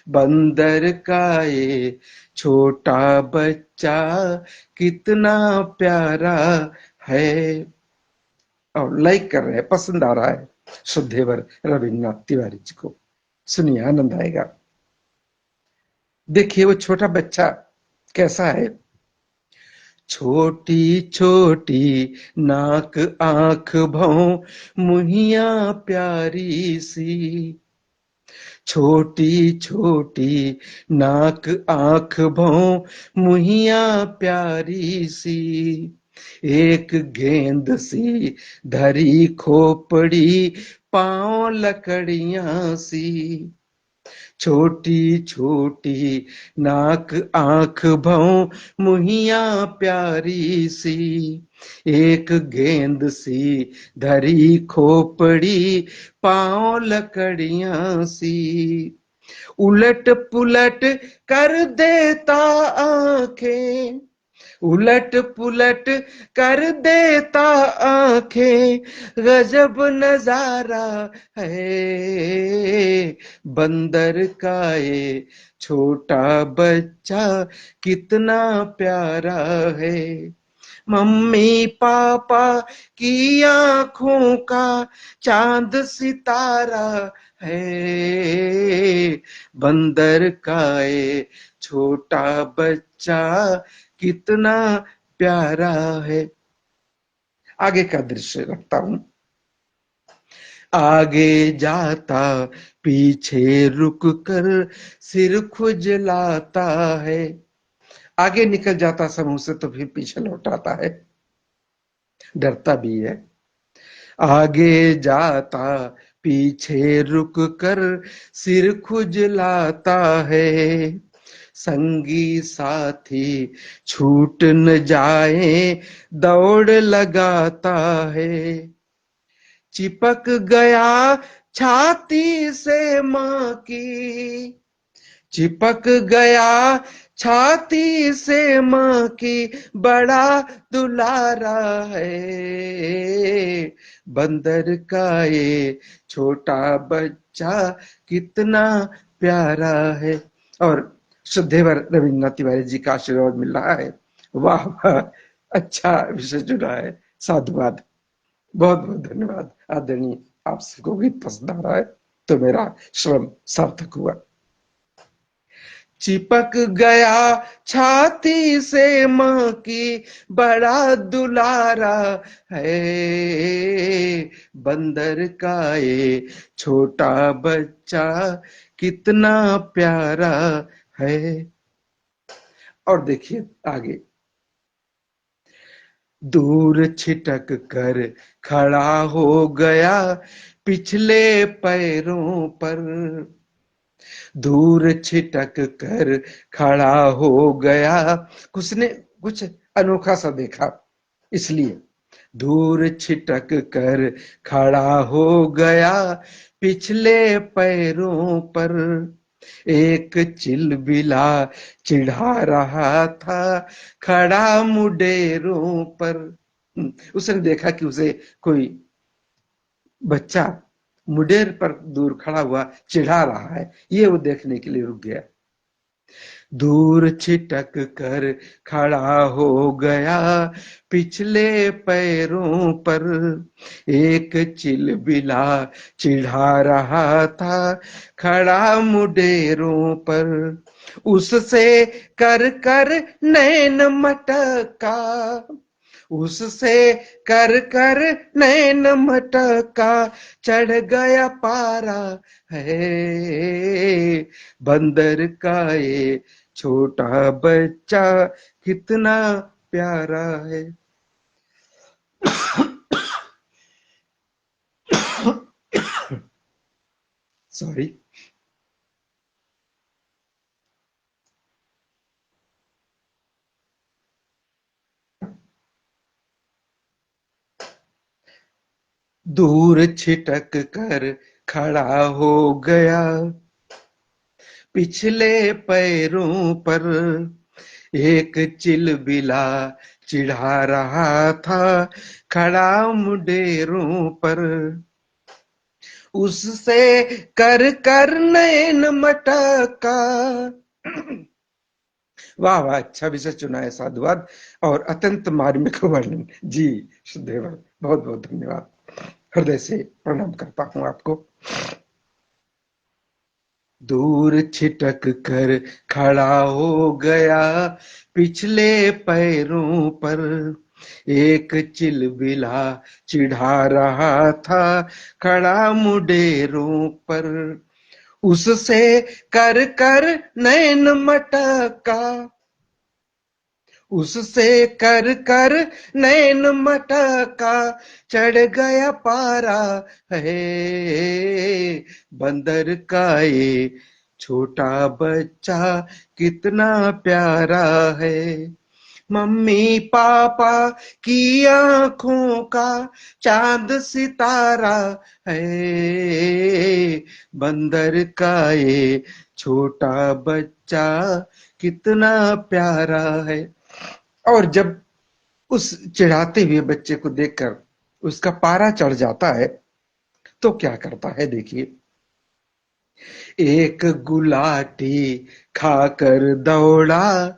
बंदर का ये छोटा बच्चा कितना प्यारा है। और लाइक कर रहे हैं, पसंद आ रहा है श्रद्धेवर रविन्द्रनाथ तिवारी जी को। सुनिए, आनंद आएगा। देखिए वो छोटा बच्चा कैसा है। छोटी छोटी नाक आंख भौं मुहिया प्यारी सी, छोटी छोटी नाक आंख भौं मुहिया प्यारी सी, एक गेंद सी धरी खोपड़ी पांव लकड़ियां सी, छोटी छोटी नाक आंख भौं मुहिया प्यारी सी, एक गेंद सी धरी खोपड़ी पांव लकड़ियां सी, उलट पुलट कर देता आंखें, उलट पुलट कर देता आंखें, गजब नजारा है, बंदर का ये छोटा बच्चा कितना प्यारा है, मम्मी पापा की आंखों का चांद सितारा है, बंदर का ये छोटा बच्चा कितना प्यारा है। आगे का दृश्य रखता हूं। आगे जाता पीछे रुक कर सिर खुजलाता है, आगे निकल जाता समूह से तो फिर पीछे लौट आता है, डरता भी है। आगे जाता पीछे रुक कर सिर खुजलाता है, संगी साथी छूट न जाए दौड़ लगाता है, चिपक गया छाती से मां की, चिपक गया छाती से मां की, बड़ा दुलारा है, बंदर का ये छोटा बच्चा कितना प्यारा है। और श्रद्धेवर रविन्द्रनाथ तिवारी जी का आशीर्वाद मिल रहा है। वाह वाह, अच्छा विषय चुना है, साधुवाद, बहुत बहुत धन्यवाद आदरणीय। आप सबको गीत पसंद आ रहा है तो मेरा श्रम सार्थक हुआ। चिपक गया छाती से मां की, बड़ा दुलारा है, बंदर का ये छोटा बच्चा कितना प्यारा है। और देखिए आगे, दूर छिटक कर खड़ा हो गया पिछले पैरों पर, दूर छिटक कर खड़ा हो गया, उसने कुछ अनोखा सा देखा इसलिए दूर छिटक कर खड़ा हो गया पिछले पैरों पर, एक चिलबिला चिढ़ा रहा था खड़ा मुडेरों पर। उसने देखा कि उसे कोई बच्चा मुडेर पर दूर खड़ा हुआ चिढ़ा रहा है, ये वो देखने के लिए रुक गया। दूर छिटक कर खड़ा हो गया पिछले पैरों पर। एक चिलबिला चिढ़ा रहा था खड़ा मुडेरों पर। उससे कर कर नैन मटका, उससे कर कर नैन मटका, चढ़ गया पारा है बंदर का ये छोटा बच्चा कितना प्यारा है। सॉरी। दूर छिटक कर खड़ा हो गया पिछले पैरों पर। एक चिलबिला चिढ़ा रहा था खड़ा मुडेरों पर। उससे कर कर नैन मटका। वाह वाह, अच्छा विषय चुना है, साधुवाद और अत्यंत मार्मिक वर्णन जी। शुद्धेवर, बहुत बहुत धन्यवाद। हृदय से प्रणाम करता हूं आपको। दूर छिटक कर खड़ा हो गया पिछले पैरों पर। एक चिलबिला चिढ़ा रहा था खड़ा मुडेरों पर। उससे कर कर नैन मटका, उससे कर कर नैन मटका, चढ़ गया पारा है बंदर का ये छोटा बच्चा कितना प्यारा है। मम्मी पापा की आंखों का चांद सितारा है बंदर का ये छोटा बच्चा कितना प्यारा है। और जब उस चिढ़ाते हुए बच्चे को देखकर उसका पारा चढ़ जाता है तो क्या करता है, देखिए। एक गुलाटी खाकर दौड़ा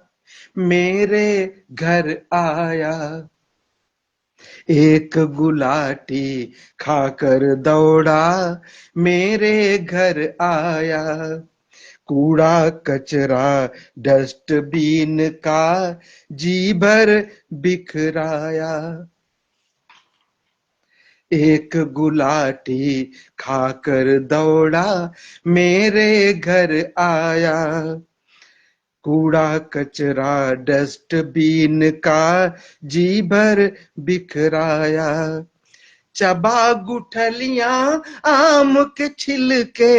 मेरे घर आया। एक गुलाटी खाकर दौड़ा मेरे घर आया। कूड़ा कचरा डस्टबिन का जी भर बिखराया। एक गुलाटी खाकर दौड़ा मेरे घर आया। कूड़ा कचरा डस्टबिन का जी भर बिखराया। चबा गुठलियां आम के छिलके,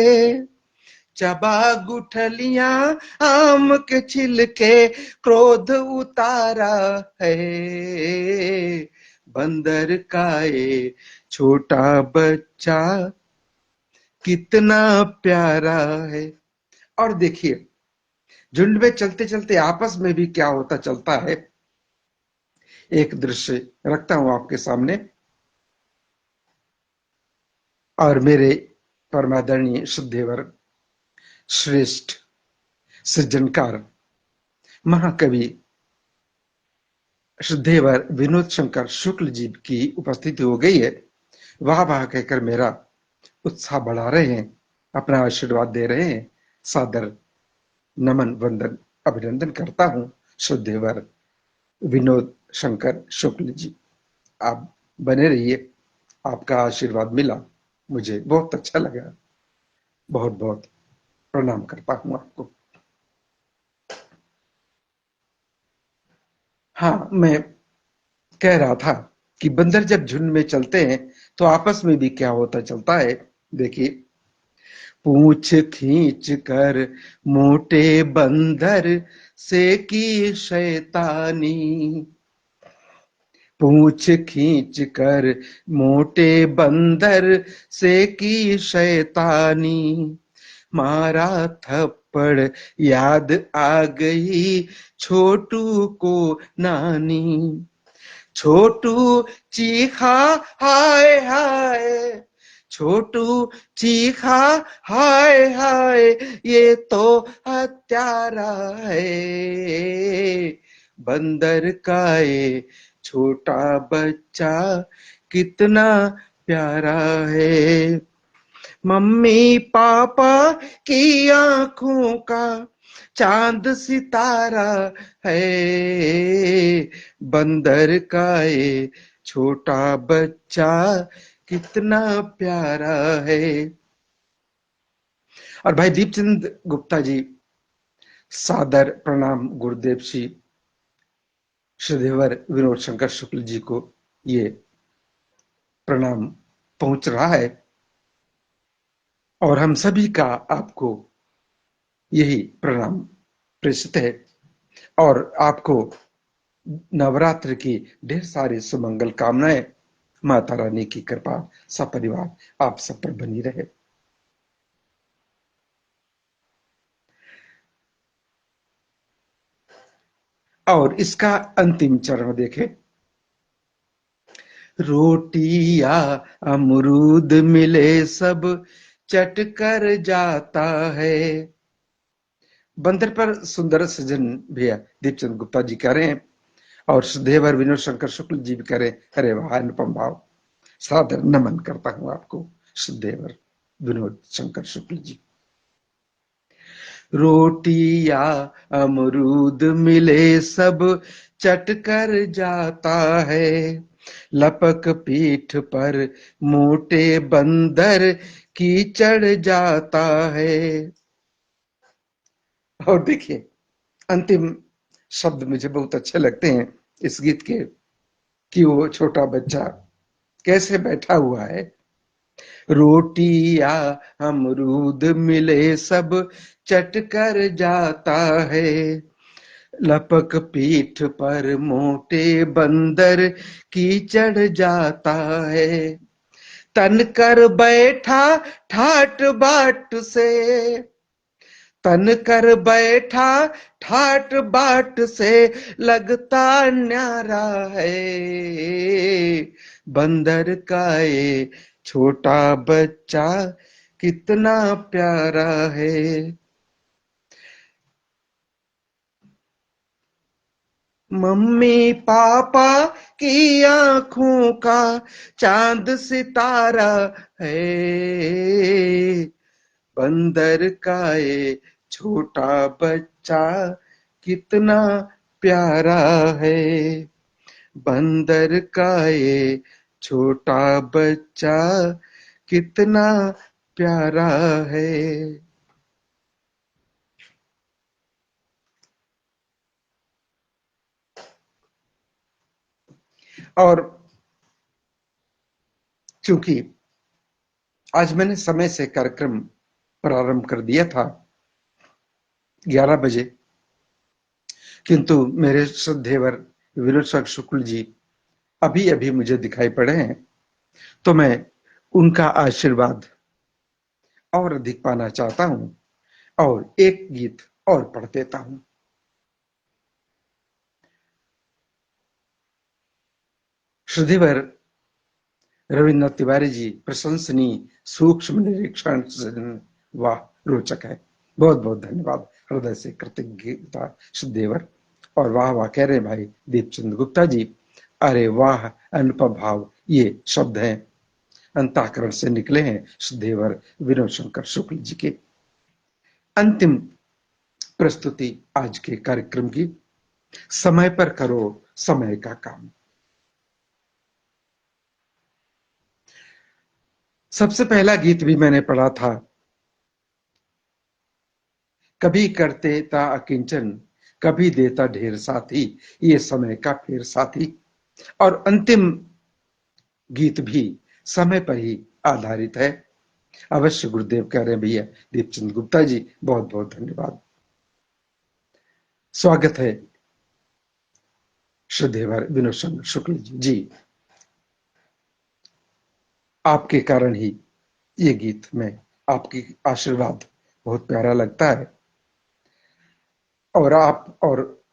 चबा गुठलियां आम के छिलके, क्रोध उतारा है बंदर का ये छोटा बच्चा कितना प्यारा है। और देखिए, झुंड में चलते चलते आपस में भी क्या होता चलता है, एक दृश्य रखता हूं आपके सामने। और मेरे परमादरणीय शुद्धेवर, श्रेष्ठ सृजनकार, महाकवि शुद्धेवर विनोद शंकर शुक्ल जी की उपस्थिति हो गई है। वाह वाह कहकर मेरा उत्साह बढ़ा रहे हैं, अपना आशीर्वाद दे रहे हैं। सादर नमन वंदन अभिनंदन करता हूं शुद्धेवर विनोद शंकर शुक्ल जी। आप बने रहिए, आपका आशीर्वाद मिला, मुझे बहुत अच्छा लगा। बहुत बहुत प्रणाम करता हूं आपको। हाँ, मैं कह रहा था कि बंदर जब झुंड में चलते हैं तो आपस में भी क्या होता चलता है, देखिए। पूंछ खींच कर मोटे बंदर से की शैतानी। पूंछ खींच कर मोटे बंदर से की शैतानी। मारा थप्पड़ याद आ गई छोटू को नानी। छोटू चीखा हाय हाय, छोटू चीखा, हाय हाय ये तो हत्यारा है। बंदर का ये छोटा बच्चा कितना प्यारा है। मम्मी पापा की आंखों का चांद सितारा है। बंदर का ये छोटा बच्चा कितना प्यारा है। और भाई दीपचंद गुप्ता जी, सादर प्रणाम गुरुदेव श्री श्रीधेवर विनोद शंकर शुक्ल जी को ये प्रणाम पहुंच रहा है। और हम सभी का आपको यही प्रणाम प्रेषित है। और आपको नवरात्र की ढेर सारी सुमंगल कामनाएं। माता रानी की कृपा सपरिवार आप सब पर बनी रहे। और इसका अंतिम चरण देखें। रोटी या अमरूद मिले सब चट कर जाता है। बंदर पर सुंदर सजन भैया दीपचंद गुप्ता जी कह रहे हैं। और सुधेवर विनोद शंकर शुक्ल जी भी करें। अरे वाह, अनुपम भाव। सादर नमन करता हूं आपको सुधेवर विनोद शंकर शुक्ल जी। रोटी या अमरूद मिले सब चट कर जाता है। लपक पीठ पर मोटे बंदर की चढ़ जाता है। और देखिए अंतिम शब्द मुझे बहुत अच्छे लगते हैं इस गीत के, कि वो छोटा बच्चा कैसे बैठा हुआ है। रोटी या अमरूद मिले सब चट कर जाता है। लपक पीठ पर मोटे बंदर की चढ़ जाता है। तन कर बैठा ठाट बाट से, तन कर बैठा ठाट बाट से लगता न्यारा है। बंदर का ये छोटा बच्चा कितना प्यारा है। मम्मी पापा की आंखों का चांद सितारा है। बंदर का ये छोटा बच्चा कितना प्यारा है। बंदर का ये छोटा बच्चा कितना प्यारा है। और चूंकि आज मैंने समय से कार्यक्रम प्रारंभ कर दिया था 11 बजे, किंतु मेरे श्रद्धेवर विनोद शंकर शुक्ल जी अभी अभी मुझे दिखाई पड़े हैं, तो मैं उनका आशीर्वाद और अधिक पाना चाहता हूं और एक गीत और पढ़ देता हूं। श्रद्धेवर रविन्द्रनाथ तिवारी जी प्रशंसनीय सूक्ष्म निरीक्षण वाह, रोचक है। बहुत बहुत धन्यवाद, हृदय से कृतज्ञता श्रद्धेवर। और वाह वाह कह रहे भाई दीपचंद गुप्ता जी। अरे वाह, अनुपम भाव ये शब्द हैं, अंतःकरण से निकले हैं श्रद्धेवर विनोद शंकर शुक्ल जी के। अंतिम प्रस्तुति आज के कार्यक्रम की, समय पर करो समय का काम। सबसे पहला गीत भी मैंने पढ़ा था, कभी करते ता अकिंचन कभी देता ढेर साथी, ये समय का फेर साथी। और अंतिम गीत भी समय पर ही आधारित है। अवश्य गुरुदेव कह रहे हैं भैया दीपचंद गुप्ता जी, बहुत बहुत धन्यवाद। स्वागत है श्रद्धेवर विनोद शंकर शुक्ल जी। आपके कारण ही ये गीत में आपकी आशीर्वाद बहुत प्यारा लगता है। और आप और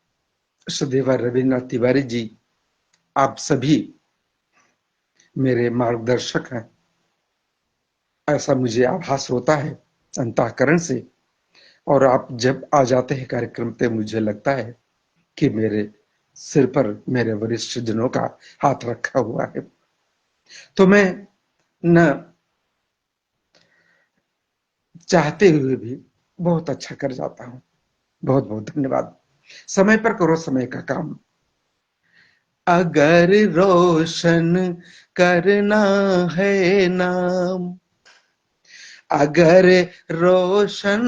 श्रद्धेवर रविन्द्रनाथ तिवारी जी, आप सभी मेरे मार्गदर्शक हैं। ऐसा मुझे आभास होता है अंतःकरण से। और आप जब आ जाते हैं कार्यक्रम पे, मुझे लगता है कि मेरे सिर पर मेरे वरिष्ठ जनों का हाथ रखा हुआ है। तो मैं न चाहते हुए भी बहुत अच्छा कर जाता हूं। बहुत बहुत धन्यवाद। समय पर करो समय का काम। अगर रोशन करना है नाम, अगर रोशन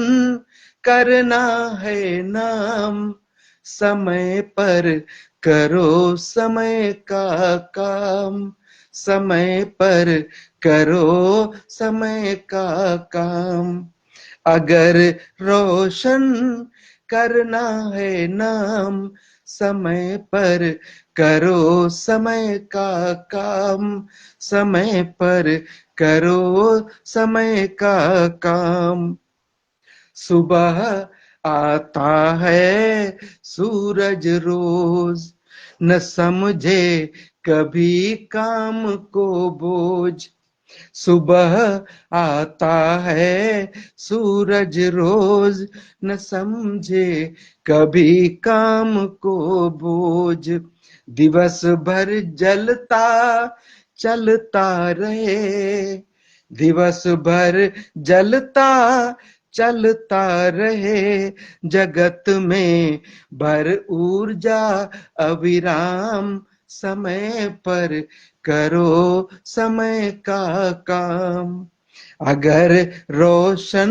करना है नाम, समय पर करो समय का काम, समय पर करो समय का काम। अगर रोशन करना है नाम, समय पर करो समय का काम, समय पर करो समय का काम। सुबह आता है सूरज रोज, न समझे कभी काम को बोझ। सुबह आता है सूरज रोज, न समझे कभी काम को बोझ। दिवस भर जलता चलता रहे, दिवस भर जलता चलता रहे, जगत में भर ऊर्जा अविराम। समय पर करो समय का काम। अगर रोशन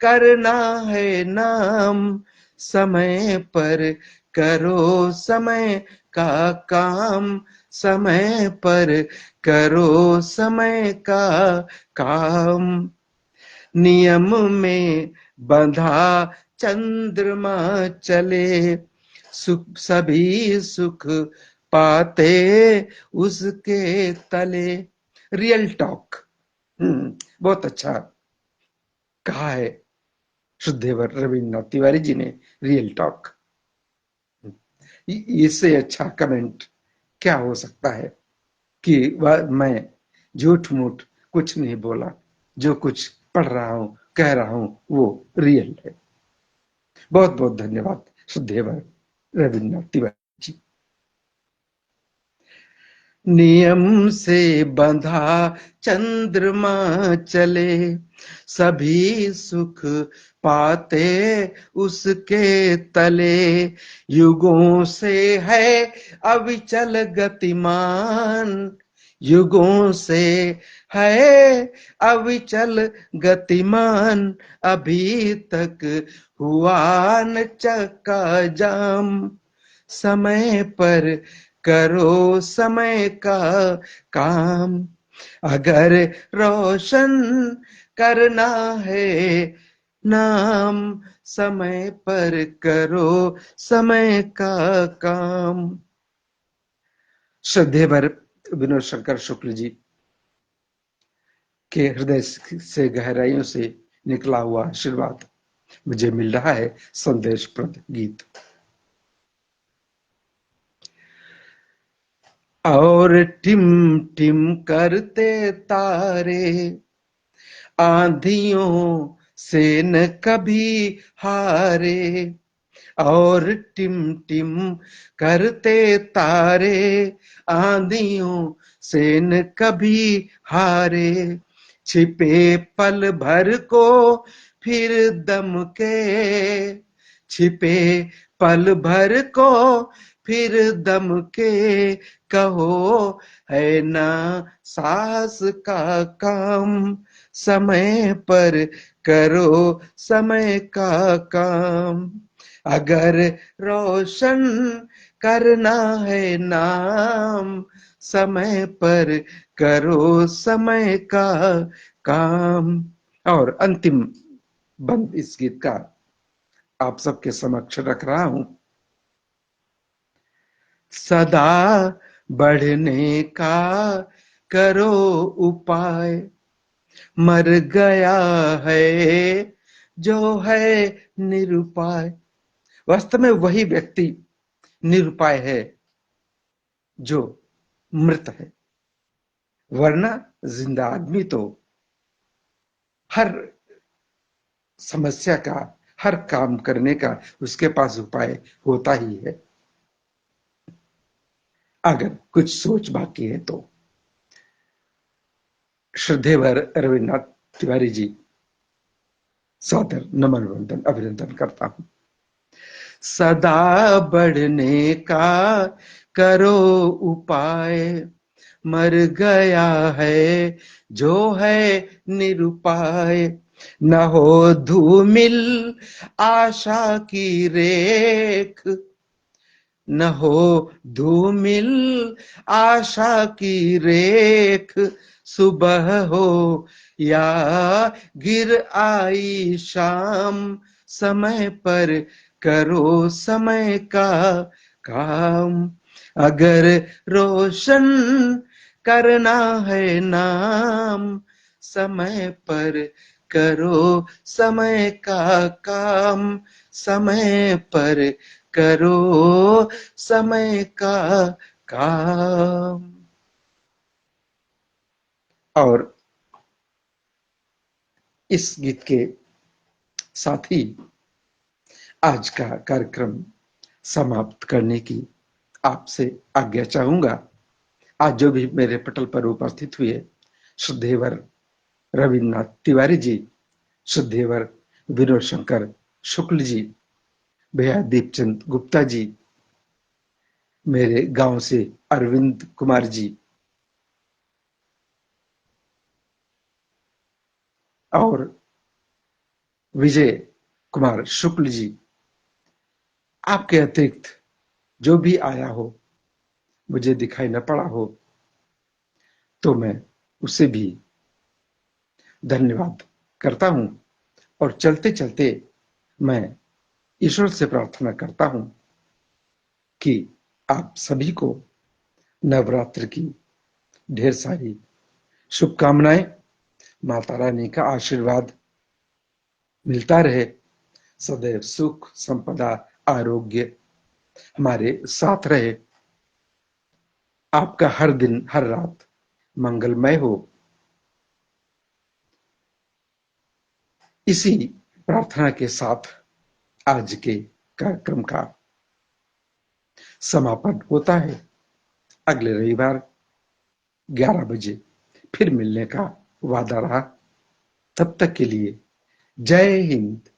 करना है नाम, समय पर करो समय का काम, समय पर करो समय का काम। नियम में बंधा चंद्रमा चले, सुख सभी सुख पाते उसके तले। Real talk. बहुत अच्छा कहा है शुद्धेवर रविन्द्रनाथ तिवारी जी ने। रियल टॉक, इससे अच्छा कमेंट क्या हो सकता है कि मैं झूठ मूठ कुछ नहीं बोला। जो कुछ पढ़ रहा हूं, कह रहा हूं, वो रियल है। बहुत बहुत धन्यवाद शुद्धेवर रविन्द्रनाथ तिवारी जी। नियम से बंधा चंद्रमा चले, सभी सुख पाते उसके तले। युगों से है अविचल गतिमान, युगों से है अविचल गतिमान, अभी तक हुआ न चक्का जाम। समय पर करो समय का काम। अगर रोशन करना है नाम, समय पर करो समय का काम। श्रद्धेवर विनोद शंकर शुक्ल जी के हृदय से गहराइयों से निकला हुआ आशीर्वाद मुझे मिल रहा है। संदेशप्रद गीत। और टिम टिम करते तारे, आंधियों से न कभी हारे। और टिम टिम करते तारे, आंधियों से न कभी हारे। छिपे पल भर को फिर दम के, छिपे पल भर को फिर दम के, कहो है ना साहस का काम। समय पर करो समय का काम। अगर रोशन करना है नाम, समय पर करो समय का काम। और अंतिम बंद इस गीत का आप सबके समक्ष रख रहा हूं। सदा बढ़ने का करो उपाय, मर गया है जो है निरुपाय। वास्तव में वही व्यक्ति निरुपाय है जो मृत है, वरना जिंदा आदमी तो हर समस्या का, हर काम करने का उसके पास उपाय होता ही है, अगर कुछ सोच बाकी है तो। श्रद्धेवर रविन्द्रनाथ तिवारी जी, सादर नमन वंदन अभिनंदन करता हूं। सदा बढ़ने का करो उपाय, मर गया है जो है निरुपाय। न हो धूमिल आशा की रेख, न हो धूमिल आशा की रेख। सुबह हो या गिर आई शाम, समय पर करो समय का काम। अगर रोशन करना है नाम, समय पर करो समय का काम। समय पर करो समय का काम। और इस गीत के साथ ही आज का कार्यक्रम समाप्त करने की आपसे आज्ञा चाहूंगा। आज जो भी मेरे पटल पर उपस्थित हुए, श्रद्धेवर रविन्द्रनाथ तिवारी जी, श्रद्धेवर विनोद शंकर शुक्ल जी, भैया दीपचंद गुप्ता जी, मेरे गांव से अरविंद कुमार जी, और विजय कुमार शुक्ल जी, आपके अतिरिक्त जो भी आया हो, मुझे दिखाई न पड़ा हो, तो मैं उसे भी धन्यवाद करता हूं। और चलते चलते मैं ईश्वर से प्रार्थना करता हूं कि आप सभी को नवरात्र की ढेर सारी शुभकामनाएं, माता रानी का आशीर्वाद मिलता रहे, सदैव सुख संपदा आरोग्य हमारे साथ रहे, आपका हर दिन हर रात मंगलमय हो। इसी प्रार्थना के साथ आज के कार्यक्रम का समापन होता है। अगले रविवार 11 बजे फिर मिलने का वादा रहा। तब तक के लिए जय हिंद,